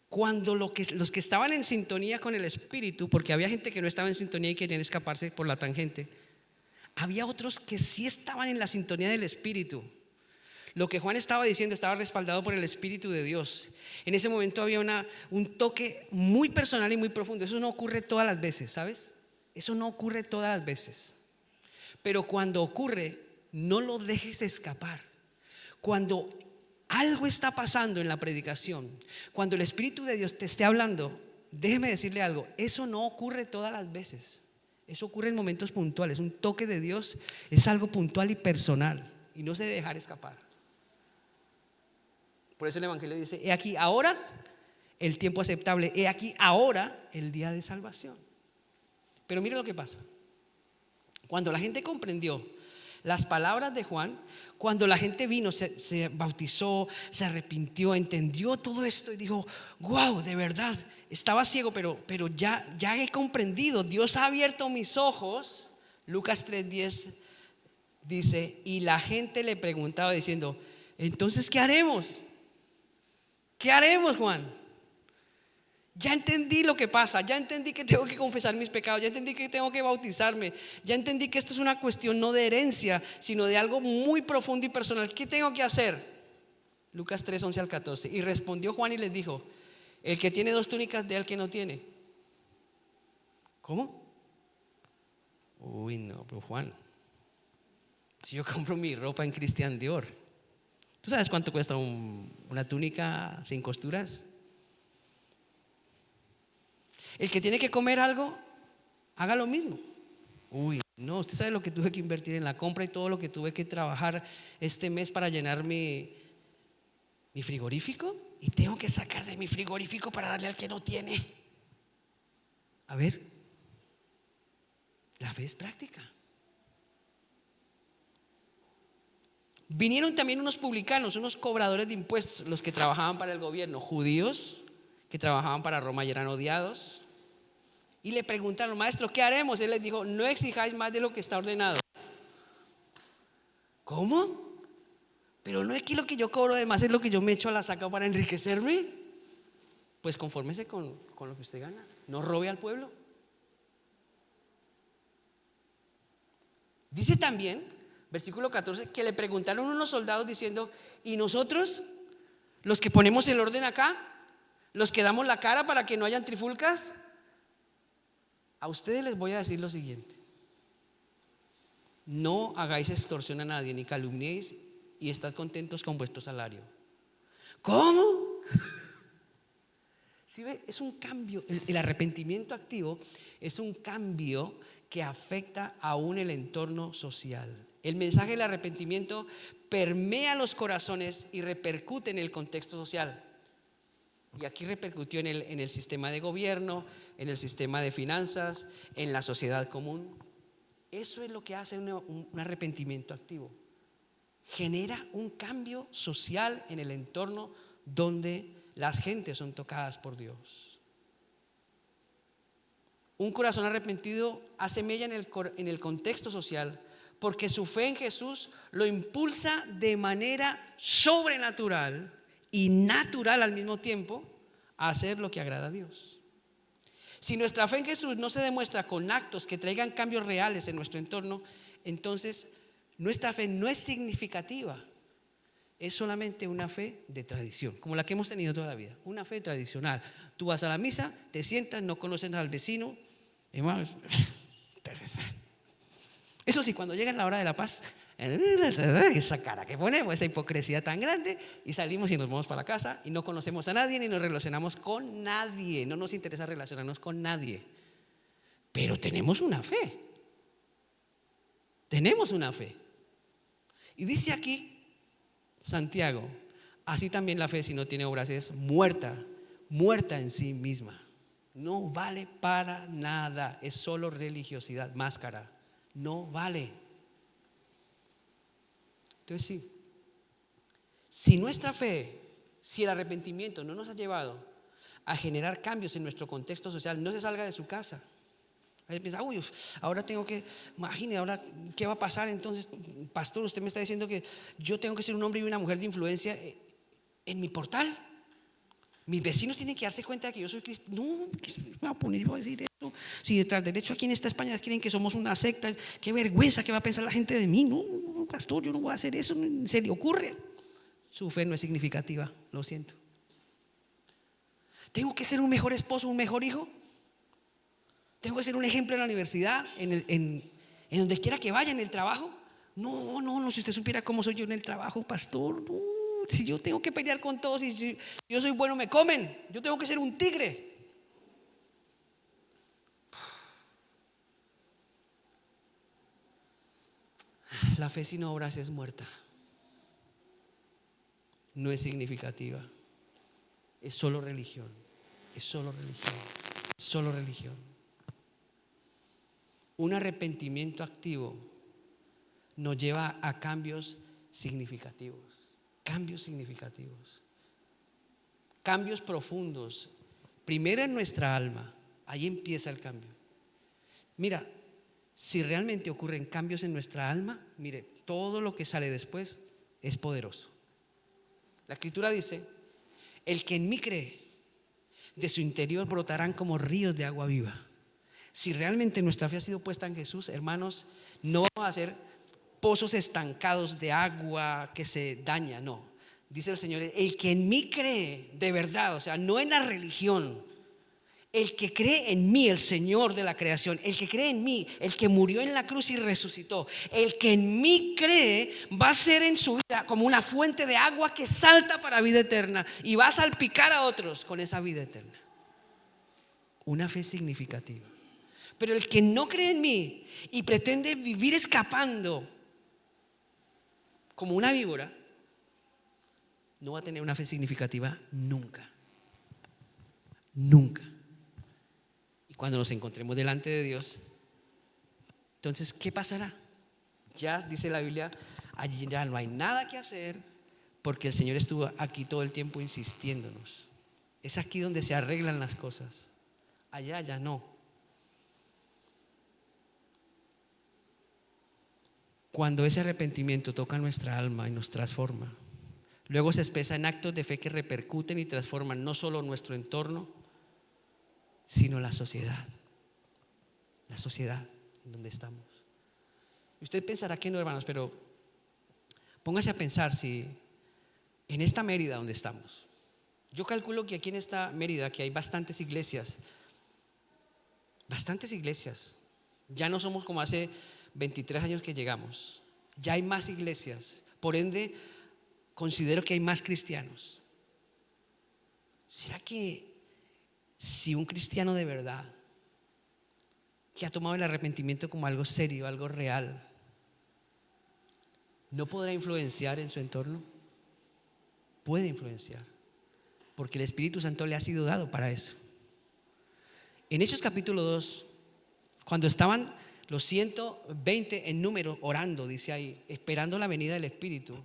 Speaker 1: cuando los que estaban en sintonía con el Espíritu, porque había gente que no estaba en sintonía y querían escaparse por la tangente, Había otros que sí estaban en la sintonía del Espíritu. Lo que Juan estaba diciendo estaba respaldado por el Espíritu de Dios. En ese momento había un toque muy personal y muy profundo. Eso no ocurre todas las veces, ¿sabes? Eso no ocurre todas las veces. Pero cuando ocurre, no lo dejes escapar. Cuando algo está pasando en la predicación, cuando el Espíritu de Dios te esté hablando, déjeme decirle algo, eso no ocurre todas las veces. Eso ocurre en momentos puntuales. Un toque de Dios es algo puntual y personal y no se debe dejar escapar. Por eso el Evangelio dice: he aquí ahora el tiempo aceptable, he aquí ahora el día de salvación. Pero mira lo que pasa. Cuando la gente comprendió las palabras de Juan, cuando la gente vino, se bautizó, se arrepintió, entendió todo esto y dijo: wow, de verdad, estaba ciego, pero ya he comprendido, Dios ha abierto mis ojos. Lucas 3:10 dice: y la gente le preguntaba diciendo: entonces, ¿qué haremos? ¿Qué haremos, Juan? Ya entendí lo que pasa, ya entendí que tengo que confesar mis pecados, ya entendí que tengo que bautizarme, ya entendí que esto es una cuestión no de herencia, sino de algo muy profundo y personal. ¿Qué tengo que hacer? Lucas 3:11-14. Y respondió Juan y les dijo: el que tiene 2 túnicas, dé al que no tiene. ¿Cómo? Uy, no, pero Juan, si yo compro mi ropa en Christian Dior, ¿tú sabes cuánto cuesta una túnica sin costuras? El que tiene que comer algo, haga lo mismo. Uy, no, usted sabe lo que tuve que invertir en la compra y todo lo que tuve que trabajar este mes para llenar mi frigorífico, y tengo que sacar de mi frigorífico para darle al que no tiene. A ver, la fe es práctica. Vinieron también unos publicanos, unos cobradores de impuestos, los que trabajaban para el gobierno, judíos que trabajaban para Roma y eran odiados. Y le preguntaron: maestro, ¿qué haremos? Él les dijo: no exijáis más de lo que está ordenado. ¿Cómo? Pero no es que lo que yo cobro además es lo que yo me echo a la saca para enriquecerme. Pues confórmese con lo que usted gana. No robe al pueblo. Dice también, versículo 14, que le preguntaron unos soldados diciendo: ¿y nosotros, los que ponemos el orden acá, los que damos la cara para que no hayan trifulcas? A ustedes les voy a decir lo siguiente: no hagáis extorsión a nadie, ni calumniéis, y estad contentos con vuestro salario. ¿Cómo? ¿Sí ve? Es un cambio. El arrepentimiento activo es un cambio que afecta aún el entorno social. El mensaje del arrepentimiento permea los corazones y repercute en el contexto social. Y aquí repercutió en el sistema de gobierno, en el sistema de finanzas, en la sociedad común. Eso es lo que hace un arrepentimiento activo. Genera un cambio social en el entorno donde las gentes son tocadas por Dios. Un corazón arrepentido hace mella en el contexto social, porque su fe en Jesús lo impulsa de manera sobrenatural y natural al mismo tiempo a hacer lo que agrada a Dios. Si nuestra fe en Jesús no se demuestra con actos que traigan cambios reales en nuestro entorno, entonces nuestra fe no es significativa. Es solamente una fe de tradición, como la que hemos tenido toda la vida. Una fe tradicional. Tú vas a la misa, te sientas, no conoces al vecino. Eso sí, cuando llega la hora de la paz, esa cara que ponemos, esa hipocresía tan grande, y salimos y nos vamos para la casa y no conocemos a nadie ni nos relacionamos con nadie. No nos interesa relacionarnos con nadie. Pero tenemos una fe. Tenemos una fe. Y dice aquí Santiago: así también la fe, si no tiene obras, es muerta en sí misma. No vale para nada, es solo religiosidad, máscara. No vale. Entonces sí, si nuestra fe, si el arrepentimiento no nos ha llevado a generar cambios en nuestro contexto social, no se salga de su casa. Ahí piensa: uy, ahora tengo que, imagine, ahora qué va a pasar. Entonces, pastor, usted me está diciendo que yo tengo que ser un hombre y una mujer de influencia en mi portal. Mis vecinos tienen que darse cuenta de que yo soy cristiano. No, ¿qué me voy a poner yo a decir eso? Si detrás derecho aquí en esta España quieren que somos una secta, qué vergüenza que va a pensar la gente de mí. No, no, pastor, yo no voy a hacer eso, se le ocurre. Su fe no es significativa, lo siento. ¿Tengo que ser un mejor esposo, un mejor hijo? ¿Tengo que ser un ejemplo en la universidad, en donde quiera que vaya, en el trabajo? No, no, no, si usted supiera cómo soy yo en el trabajo, pastor. No, si yo tengo que pelear con todos y si yo soy bueno me comen. Yo tengo que ser un tigre. La fe sin obras es muerta. No es significativa. Es solo religión. Es solo religión. Es solo religión. Un arrepentimiento activo nos lleva a cambios significativos. Cambios significativos. Cambios profundos. Primero en nuestra alma. Ahí empieza el cambio. Mira, si realmente ocurren cambios en nuestra alma, mire, todo lo que sale después es poderoso. La Escritura dice: el que en mí cree, de su interior brotarán como ríos de agua viva. Si realmente nuestra fe ha sido puesta en Jesús, hermanos, no vamos a ser pozos estancados de agua que se daña, no. Dice el Señor: el que en mí cree de verdad, o sea, no en la religión, el que cree en mí, el Señor de la creación, el que cree en mí, el que murió en la cruz y resucitó, el que en mí cree va a ser en su vida como una fuente de agua que salta para vida eterna y va a salpicar a otros con esa vida eterna. Una fe significativa. Pero el que no cree en mí y pretende vivir escapando como una víbora, no va a tener una fe significativa nunca. Nunca. Y cuando nos encontremos delante de Dios, entonces, ¿qué pasará? Ya dice la Biblia, allí ya no hay nada que hacer, porque el Señor estuvo aquí todo el tiempo insistiéndonos. Es aquí donde se arreglan las cosas. Allá ya no. Cuando ese arrepentimiento toca nuestra alma y nos transforma, luego se expresa en actos de fe que repercuten y transforman no solo nuestro entorno, sino la sociedad en donde estamos. Y usted pensará que no, hermanos, pero póngase a pensar si en esta Mérida donde estamos, yo calculo que aquí en esta Mérida que hay bastantes iglesias, ya no somos como hace 23 años que llegamos, ya hay más iglesias, por ende considero que hay más cristianos. ¿Será que si un cristiano de verdad, que ha tomado el arrepentimiento como algo serio, algo real, no podrá influenciar en su entorno? Puede influenciar, porque el Espíritu Santo le ha sido dado para eso. En Hechos capítulo 2, cuando estaban los 120 en número orando, dice ahí, esperando la venida del Espíritu,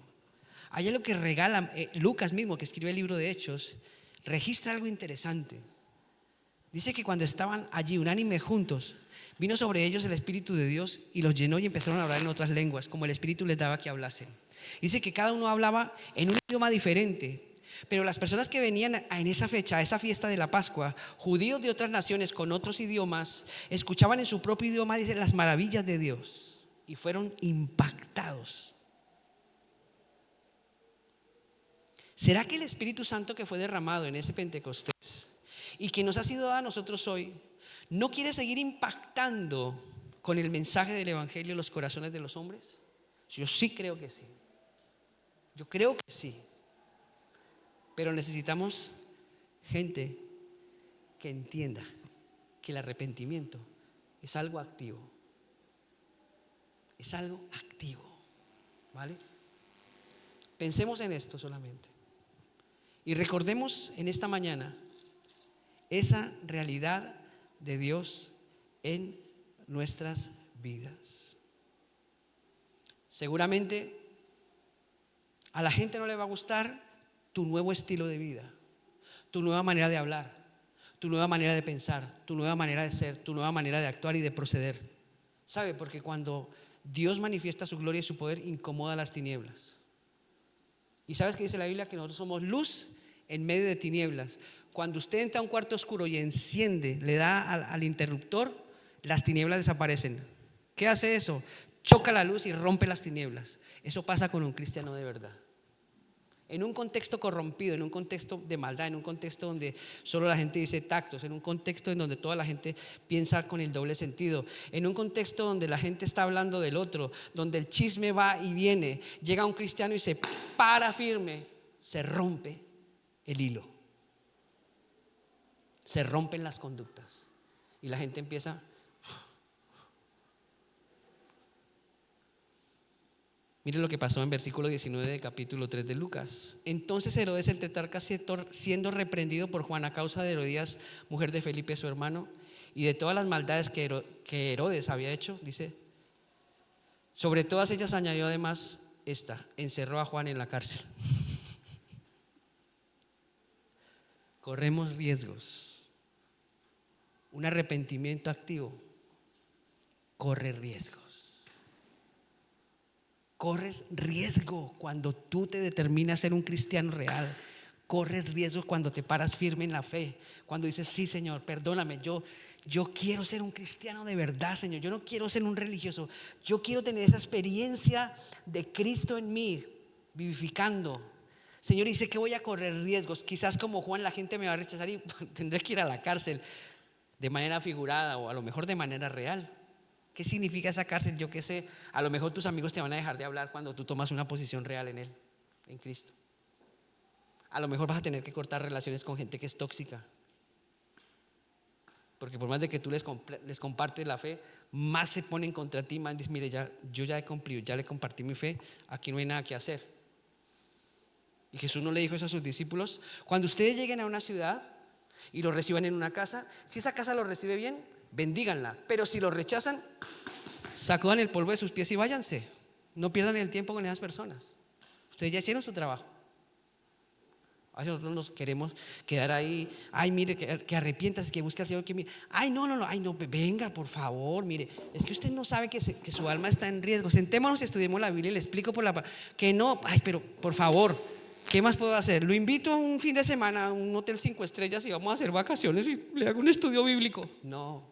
Speaker 1: hay algo que regala Lucas mismo, que escribe el libro de Hechos, registra algo interesante. Dice que cuando estaban allí unánimes juntos, vino sobre ellos el Espíritu de Dios y los llenó y empezaron a hablar en otras lenguas, como el Espíritu les daba que hablasen. Dice que cada uno hablaba en un idioma diferente, pero las personas que venían en esa fecha, a esa fiesta de la Pascua, judíos de otras naciones con otros idiomas, escuchaban en su propio idioma, dice, las maravillas de Dios y fueron impactados. ¿Será que el Espíritu Santo que fue derramado en ese Pentecostés y que nos ha sido dado a nosotros hoy, no quiere seguir impactando con el mensaje del Evangelio los corazones de los hombres? Yo sí creo que sí. Yo creo que sí. Pero necesitamos gente que entienda que el arrepentimiento es algo activo. Es algo activo. ¿Vale? Pensemos en esto solamente. Y recordemos en esta mañana esa realidad de Dios en nuestras vidas. Seguramente a la gente no le va a gustar tu nuevo estilo de vida, tu nueva manera de hablar, tu nueva manera de pensar, tu nueva manera de ser, tu nueva manera de actuar y de proceder. ¿Sabe? Porque cuando Dios manifiesta su gloria y su poder, incomoda las tinieblas. ¿Y sabes qué dice la Biblia? Que nosotros somos luz en medio de tinieblas. Cuando usted entra a un cuarto oscuro y enciende, le da al interruptor, las tinieblas desaparecen. ¿Qué hace eso? Choca la luz y rompe las tinieblas. Eso pasa con un cristiano de verdad. En un contexto corrompido, en un contexto de maldad, en un contexto donde solo la gente dice tactos, en un contexto en donde toda la gente piensa con el doble sentido, en un contexto donde la gente está hablando del otro, donde el chisme va y viene, llega un cristiano y se para firme, se rompe el hilo, se rompen las conductas y la gente empieza. Mire lo que pasó en versículo 19 de capítulo 3 de Lucas. Entonces Herodes el tetrarca, siendo reprendido por Juan a causa de Herodías, mujer de Felipe su hermano, y de todas las maldades que Herodes había hecho, dice, sobre todas ellas añadió además esta: encerró a Juan en la cárcel. Corremos riesgos. Un arrepentimiento activo corre riesgos. Corres riesgo cuando tú te determinas ser un cristiano real. Corres riesgo cuando te paras firme en la fe, cuando dices: sí, Señor, perdóname, yo quiero ser un cristiano de verdad, Señor. Yo no quiero ser un religioso. Yo quiero tener esa experiencia de Cristo en mí, vivificando. Señor, y sé que voy a correr riesgos. Quizás como Juan la gente me va a rechazar y tendré que ir a la cárcel de manera figurada o a lo mejor de manera real. ¿Qué significa esa cárcel? Yo qué sé. A lo mejor tus amigos te van a dejar de hablar cuando tú tomas una posición real en Él, en Cristo. A lo mejor vas a tener que cortar relaciones con gente que es tóxica, porque por más de que tú les compartes la fe, más se ponen contra ti, más dices: mire, yo ya he cumplido, ya le compartí mi fe, aquí no hay nada que hacer. Y Jesús no le dijo eso a sus discípulos: cuando ustedes lleguen a una ciudad y lo reciban en una casa, si esa casa lo recibe bien, bendíganla, pero si lo rechazan, sacudan el polvo de sus pies y váyanse. No pierdan el tiempo con esas personas. Ustedes ya hicieron su trabajo. A veces nosotros nos queremos quedar ahí. Ay, mire, que arrepientas, que busque al Señor, que mire. Ay, no, venga, por favor, mire, es que usted no sabe que su alma está en riesgo. Sentémonos y estudiemos la Biblia y le explico que no. Ay, pero por favor, ¿qué más puedo hacer? Lo invito a un fin de semana a un hotel 5 estrellas y vamos a hacer vacaciones y le hago un estudio bíblico. No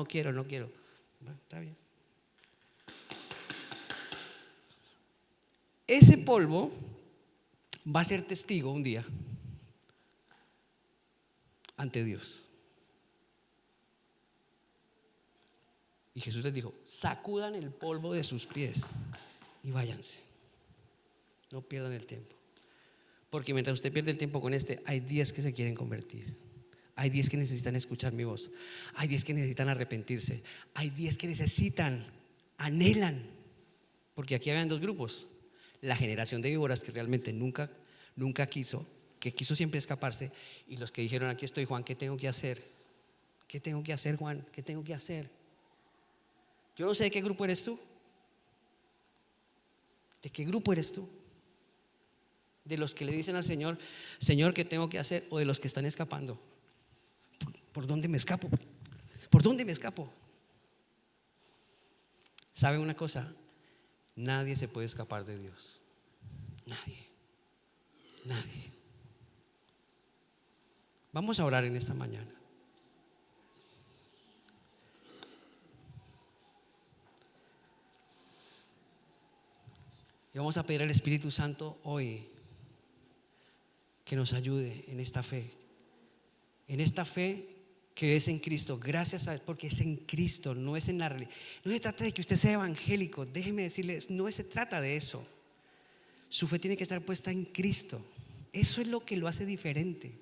Speaker 1: quiero. Bueno, está bien. Ese polvo va a ser testigo un día ante Dios. Y Jesús les dijo: sacudan el polvo de sus pies y váyanse. No pierdan el tiempo, porque mientras usted pierde el tiempo con hay 10 que se quieren convertir. Hay 10 que necesitan escuchar mi voz. Hay 10 que necesitan arrepentirse. Hay 10 que necesitan, anhelan. Porque aquí habían 2 grupos: la generación de víboras, que realmente nunca quiso, que quiso siempre escaparse, y los que dijeron: aquí estoy, Juan, ¿qué tengo que hacer? ¿Qué tengo que hacer, Juan? ¿Qué tengo que hacer? Yo no sé de qué grupo eres tú. ¿De qué grupo eres tú? ¿De los que le dicen al Señor: Señor, ¿qué tengo que hacer? ¿O de los que están escapando? ¿Por dónde me escapo? ¿Por dónde me escapo? ¿Saben una cosa? Nadie se puede escapar de Dios. Nadie. Vamos a orar en esta mañana. Y vamos a pedir al Espíritu Santo hoy que nos ayude en esta fe. En esta fe que es en Cristo. Gracias a Él, porque es en Cristo, no es en la religión. No se trata de que usted sea evangélico. Déjeme decirles, no se trata de eso. Su fe tiene que estar puesta en Cristo. Eso es lo que lo hace diferente.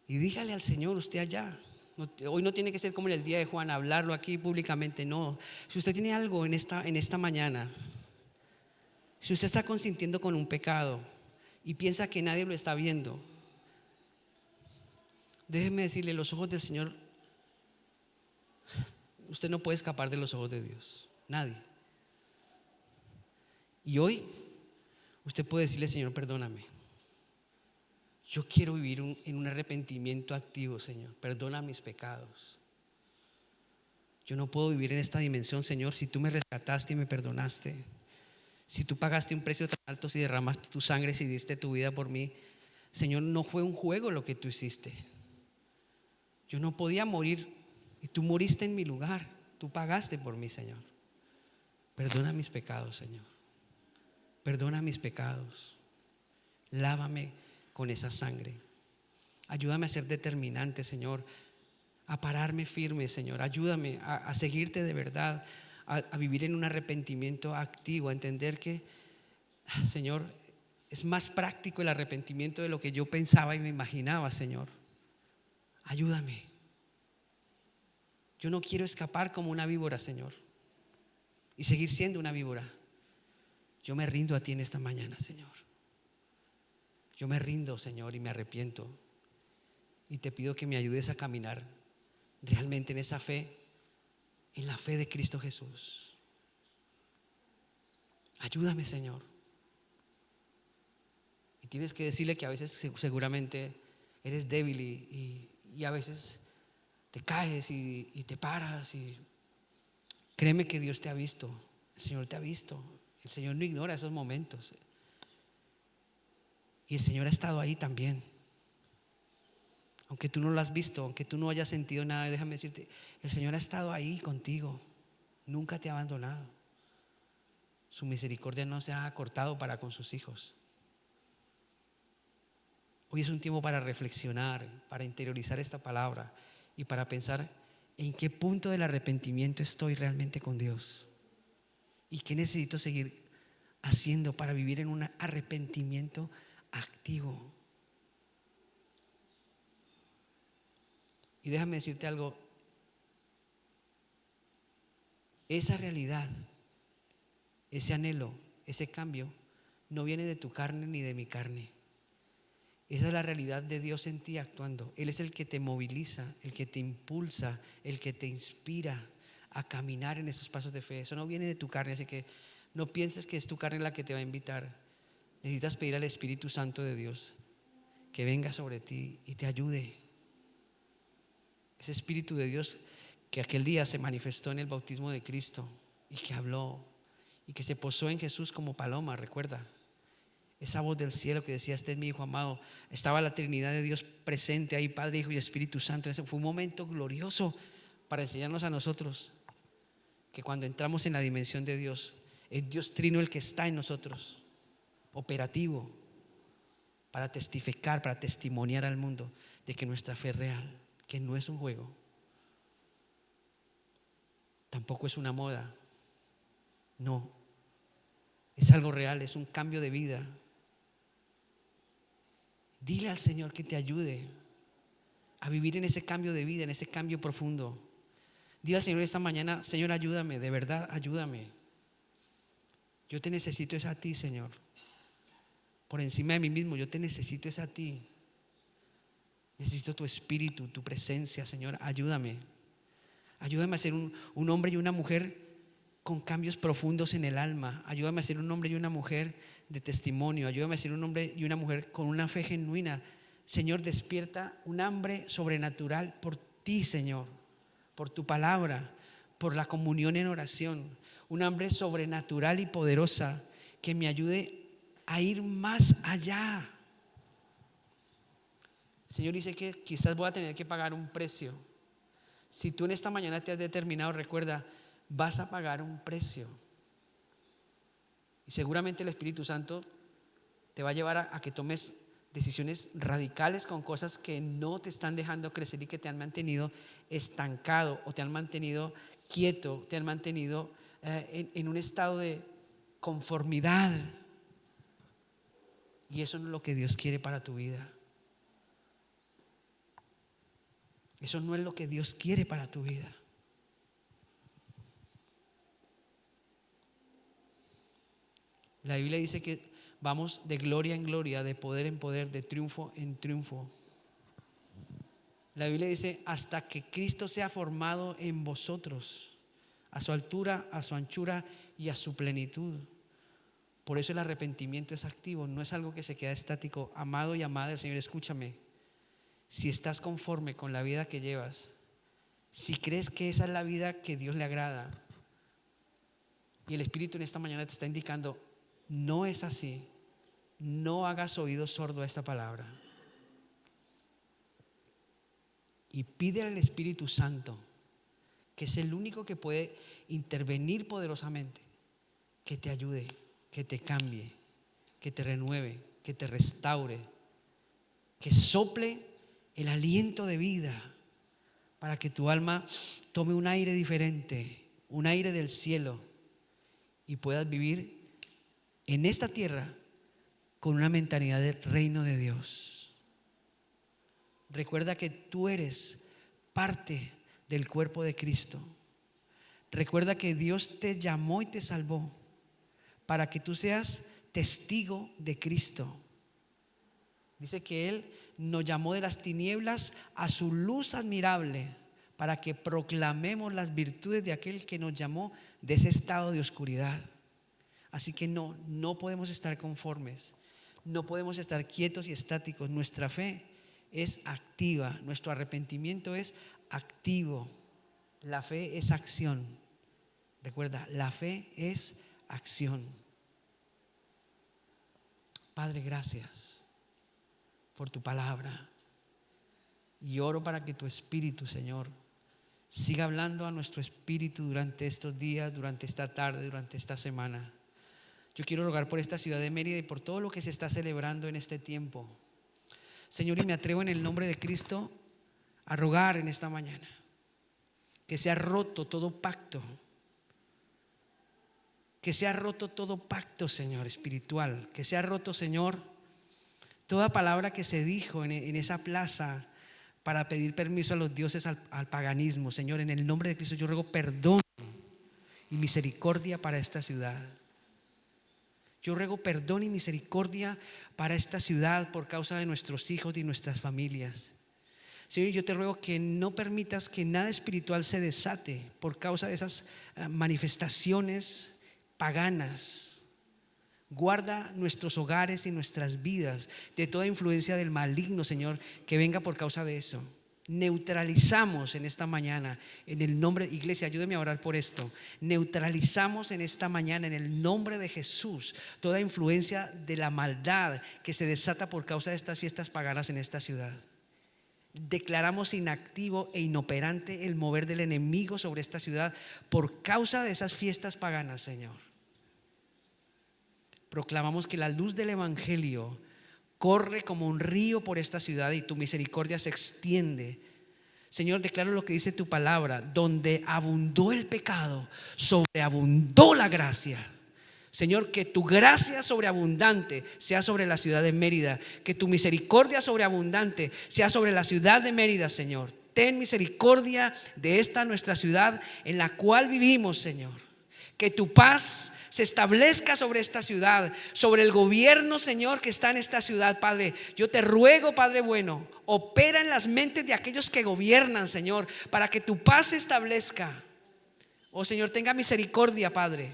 Speaker 1: Y dígale al Señor usted allá. Hoy no tiene que ser como en el día de Juan, hablarlo aquí públicamente, no. Si usted tiene algo en esta mañana, si usted está consintiendo con un pecado y piensa que nadie lo está viendo, déjeme decirle: los ojos del Señor, usted no puede escapar de los ojos de Dios, nadie. Y hoy usted puede decirle: Señor, perdóname. Yo quiero vivir en un arrepentimiento activo, Señor. Perdona mis pecados. Yo no puedo vivir en esta dimensión, Señor, si tú me rescataste y me perdonaste. Si tú pagaste un precio tan alto, si derramaste tu sangre, si diste tu vida por mí, Señor, no fue un juego lo que tú hiciste. Yo no podía morir y tú moriste en mi lugar. Tú pagaste por mí, Señor. Perdona mis pecados, Señor. Perdona mis pecados. Lávame con esa sangre. Ayúdame a ser determinante, Señor, a pararme firme, Señor. Ayúdame a seguirte de verdad, a vivir en un arrepentimiento activo, a entender que, Señor, es más práctico el arrepentimiento de lo que yo pensaba y me imaginaba, Señor. Ayúdame. Yo no quiero escapar como una víbora, Señor, y seguir siendo una víbora. Yo me rindo a ti en esta mañana, Señor. Yo me rindo, Señor, y me arrepiento. Y te pido que me ayudes a caminar realmente en esa fe, en la fe de Cristo Jesús. Ayúdame, Señor. Y tienes que decirle que a veces seguramente eres débil y a veces te caes y te paras. Y créeme que Dios te ha visto. El Señor te ha visto. El Señor no ignora esos momentos. Y el Señor ha estado ahí también. Aunque tú no lo has visto, aunque tú no hayas sentido nada, déjame decirte, el Señor ha estado ahí contigo. Nunca te ha abandonado. Su misericordia no se ha cortado para con sus hijos. Hoy es un tiempo para reflexionar, para interiorizar esta palabra y para pensar en qué punto del arrepentimiento estoy realmente con Dios y qué necesito seguir haciendo para vivir en un arrepentimiento activo. Y déjame decirte algo, esa realidad, ese anhelo, ese cambio no viene de tu carne ni de mi carne. Esa es la realidad de Dios en ti actuando. Él es el que te moviliza, el que te impulsa, el que te inspira a caminar en esos pasos de fe. Eso no viene de tu carne, así que no pienses que es tu carne la que te va a invitar. Necesitas pedir al Espíritu Santo de Dios que venga sobre ti y te ayude. Ese Espíritu de Dios que aquel día se manifestó en el bautismo de Cristo y que habló y que se posó en Jesús como paloma, recuerda. Esa voz del cielo que decía: este es mi Hijo amado. Estaba la Trinidad de Dios presente ahí, Padre, Hijo y Espíritu Santo. Ese fue un momento glorioso para enseñarnos a nosotros que cuando entramos en la dimensión de Dios, es Dios Trino el que está en nosotros, operativo, para testificar, para testimoniar al mundo de que nuestra fe es real, que no es un juego, tampoco es una moda, no, es algo real, es un cambio de vida. Dile al Señor que te ayude a vivir en ese cambio de vida, en ese cambio profundo. Dile al Señor esta mañana: Señor, ayúdame, de verdad, ayúdame. Yo te necesito es a ti, Señor. Por encima de mí mismo, yo te necesito es a ti. Necesito tu espíritu, tu presencia, Señor, ayúdame. Ayúdame a ser un hombre y una mujer con cambios profundos en el alma. Ayúdame a ser un hombre y una mujer de testimonio. Ayúdame a ser un hombre y una mujer con una fe genuina. Señor, despierta un hambre sobrenatural por ti, Señor, por tu palabra, por la comunión en oración. Un hambre sobrenatural y poderosa que me ayude a ir más allá. Señor, dice que quizás voy a tener que pagar un precio. Si tú en esta mañana te has determinado, recuerda, vas a pagar un precio. Y seguramente el Espíritu Santo te va a llevar a que tomes decisiones radicales con cosas que no te están dejando crecer y que te han mantenido estancado o te han mantenido quieto, te han mantenido en un estado de conformidad. Y eso no es lo que Dios quiere para tu vida. Eso no es lo que Dios quiere para tu vida. La Biblia dice que vamos de gloria en gloria, de poder en poder, de triunfo en triunfo. La Biblia dice: hasta que Cristo sea formado en vosotros, a su altura, a su anchura y a su plenitud. Por eso el arrepentimiento es activo, no es algo que se queda estático. Amado y amada del Señor, escúchame. Si estás conforme con la vida que llevas, si crees que esa es la vida que Dios le agrada, y el Espíritu en esta mañana te está indicando: no es así. No hagas oído sordo a esta palabra. Y pídele al Espíritu Santo, que es el único que puede intervenir poderosamente, que te ayude, que te cambie, que te renueve, que te restaure, que sople el aliento de vida para que tu alma tome un aire diferente, un aire del cielo, y puedas vivir en esta tierra con una mentalidad del reino de Dios. Recuerda que tú eres parte del cuerpo de Cristo. Recuerda que Dios te llamó y te salvó para que tú seas testigo de Cristo. Dice que Él nos llamó de las tinieblas a su luz admirable, para que proclamemos las virtudes de aquel que nos llamó de ese estado de oscuridad. Así que no podemos estar conformes, no podemos estar quietos y estáticos. Nuestra fe es activa, nuestro arrepentimiento es activo. La fe es acción. Recuerda, la fe es acción. Padre, gracias por tu palabra, y oro para que tu Espíritu, Señor, siga hablando a nuestro espíritu durante estos días, durante esta tarde, durante esta semana. Yo quiero rogar por esta ciudad de Mérida y por todo lo que se está celebrando en este tiempo, Señor, y me atrevo en el nombre de Cristo a rogar en esta mañana que sea roto todo pacto, que sea roto todo pacto, Señor, espiritual, que sea roto, Señor, toda palabra que se dijo en esa plaza para pedir permiso a los dioses, al paganismo. Señor, en el nombre de Cristo yo ruego perdón y misericordia para esta ciudad. Yo ruego perdón y misericordia para esta ciudad por causa de nuestros hijos y nuestras familias. Señor, yo te ruego que no permitas que nada espiritual se desate por causa de esas manifestaciones paganas. Guarda nuestros hogares y nuestras vidas de toda influencia del maligno, Señor, que venga por causa de eso. Neutralizamos en esta mañana, en el nombre, iglesia, ayúdeme a orar por esto. Neutralizamos en esta mañana, en el nombre de Jesús, toda influencia de la maldad que se desata por causa de estas fiestas paganas en esta ciudad. Declaramos inactivo e inoperante el mover del enemigo sobre esta ciudad por causa de esas fiestas paganas, Señor. Proclamamos que la luz del Evangelio corre como un río por esta ciudad y tu misericordia se extiende. Señor, declaro lo que dice tu palabra: donde abundó el pecado, sobreabundó la gracia. Señor, que tu gracia sobreabundante sea sobre la ciudad de Mérida, que tu misericordia sobreabundante sea sobre la ciudad de Mérida, Señor. Ten misericordia de esta nuestra ciudad en la cual vivimos, Señor. Que tu paz se establezca sobre esta ciudad, sobre el gobierno, Señor, que está en esta ciudad, Padre. Yo te ruego, Padre bueno, opera en las mentes de aquellos que gobiernan, Señor, para que tu paz se establezca. Oh Señor, tenga misericordia, Padre,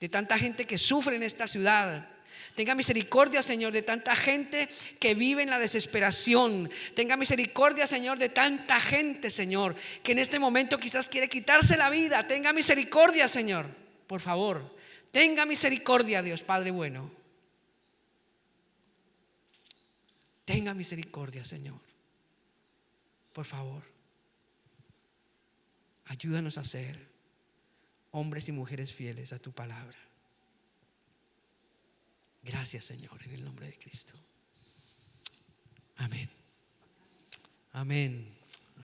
Speaker 1: de tanta gente que sufre en esta ciudad. Tenga misericordia, Señor, de tanta gente que vive en la desesperación. Tenga misericordia, Señor, de tanta gente, Señor, que en este momento quizás quiere quitarse la vida. Tenga misericordia, Señor, por favor. Tenga misericordia, Dios Padre bueno. Tenga misericordia, Señor, por favor. Ayúdanos a ser hombres y mujeres fieles a tu palabra. Gracias, Señor, en el nombre de Cristo. Amén. Amén.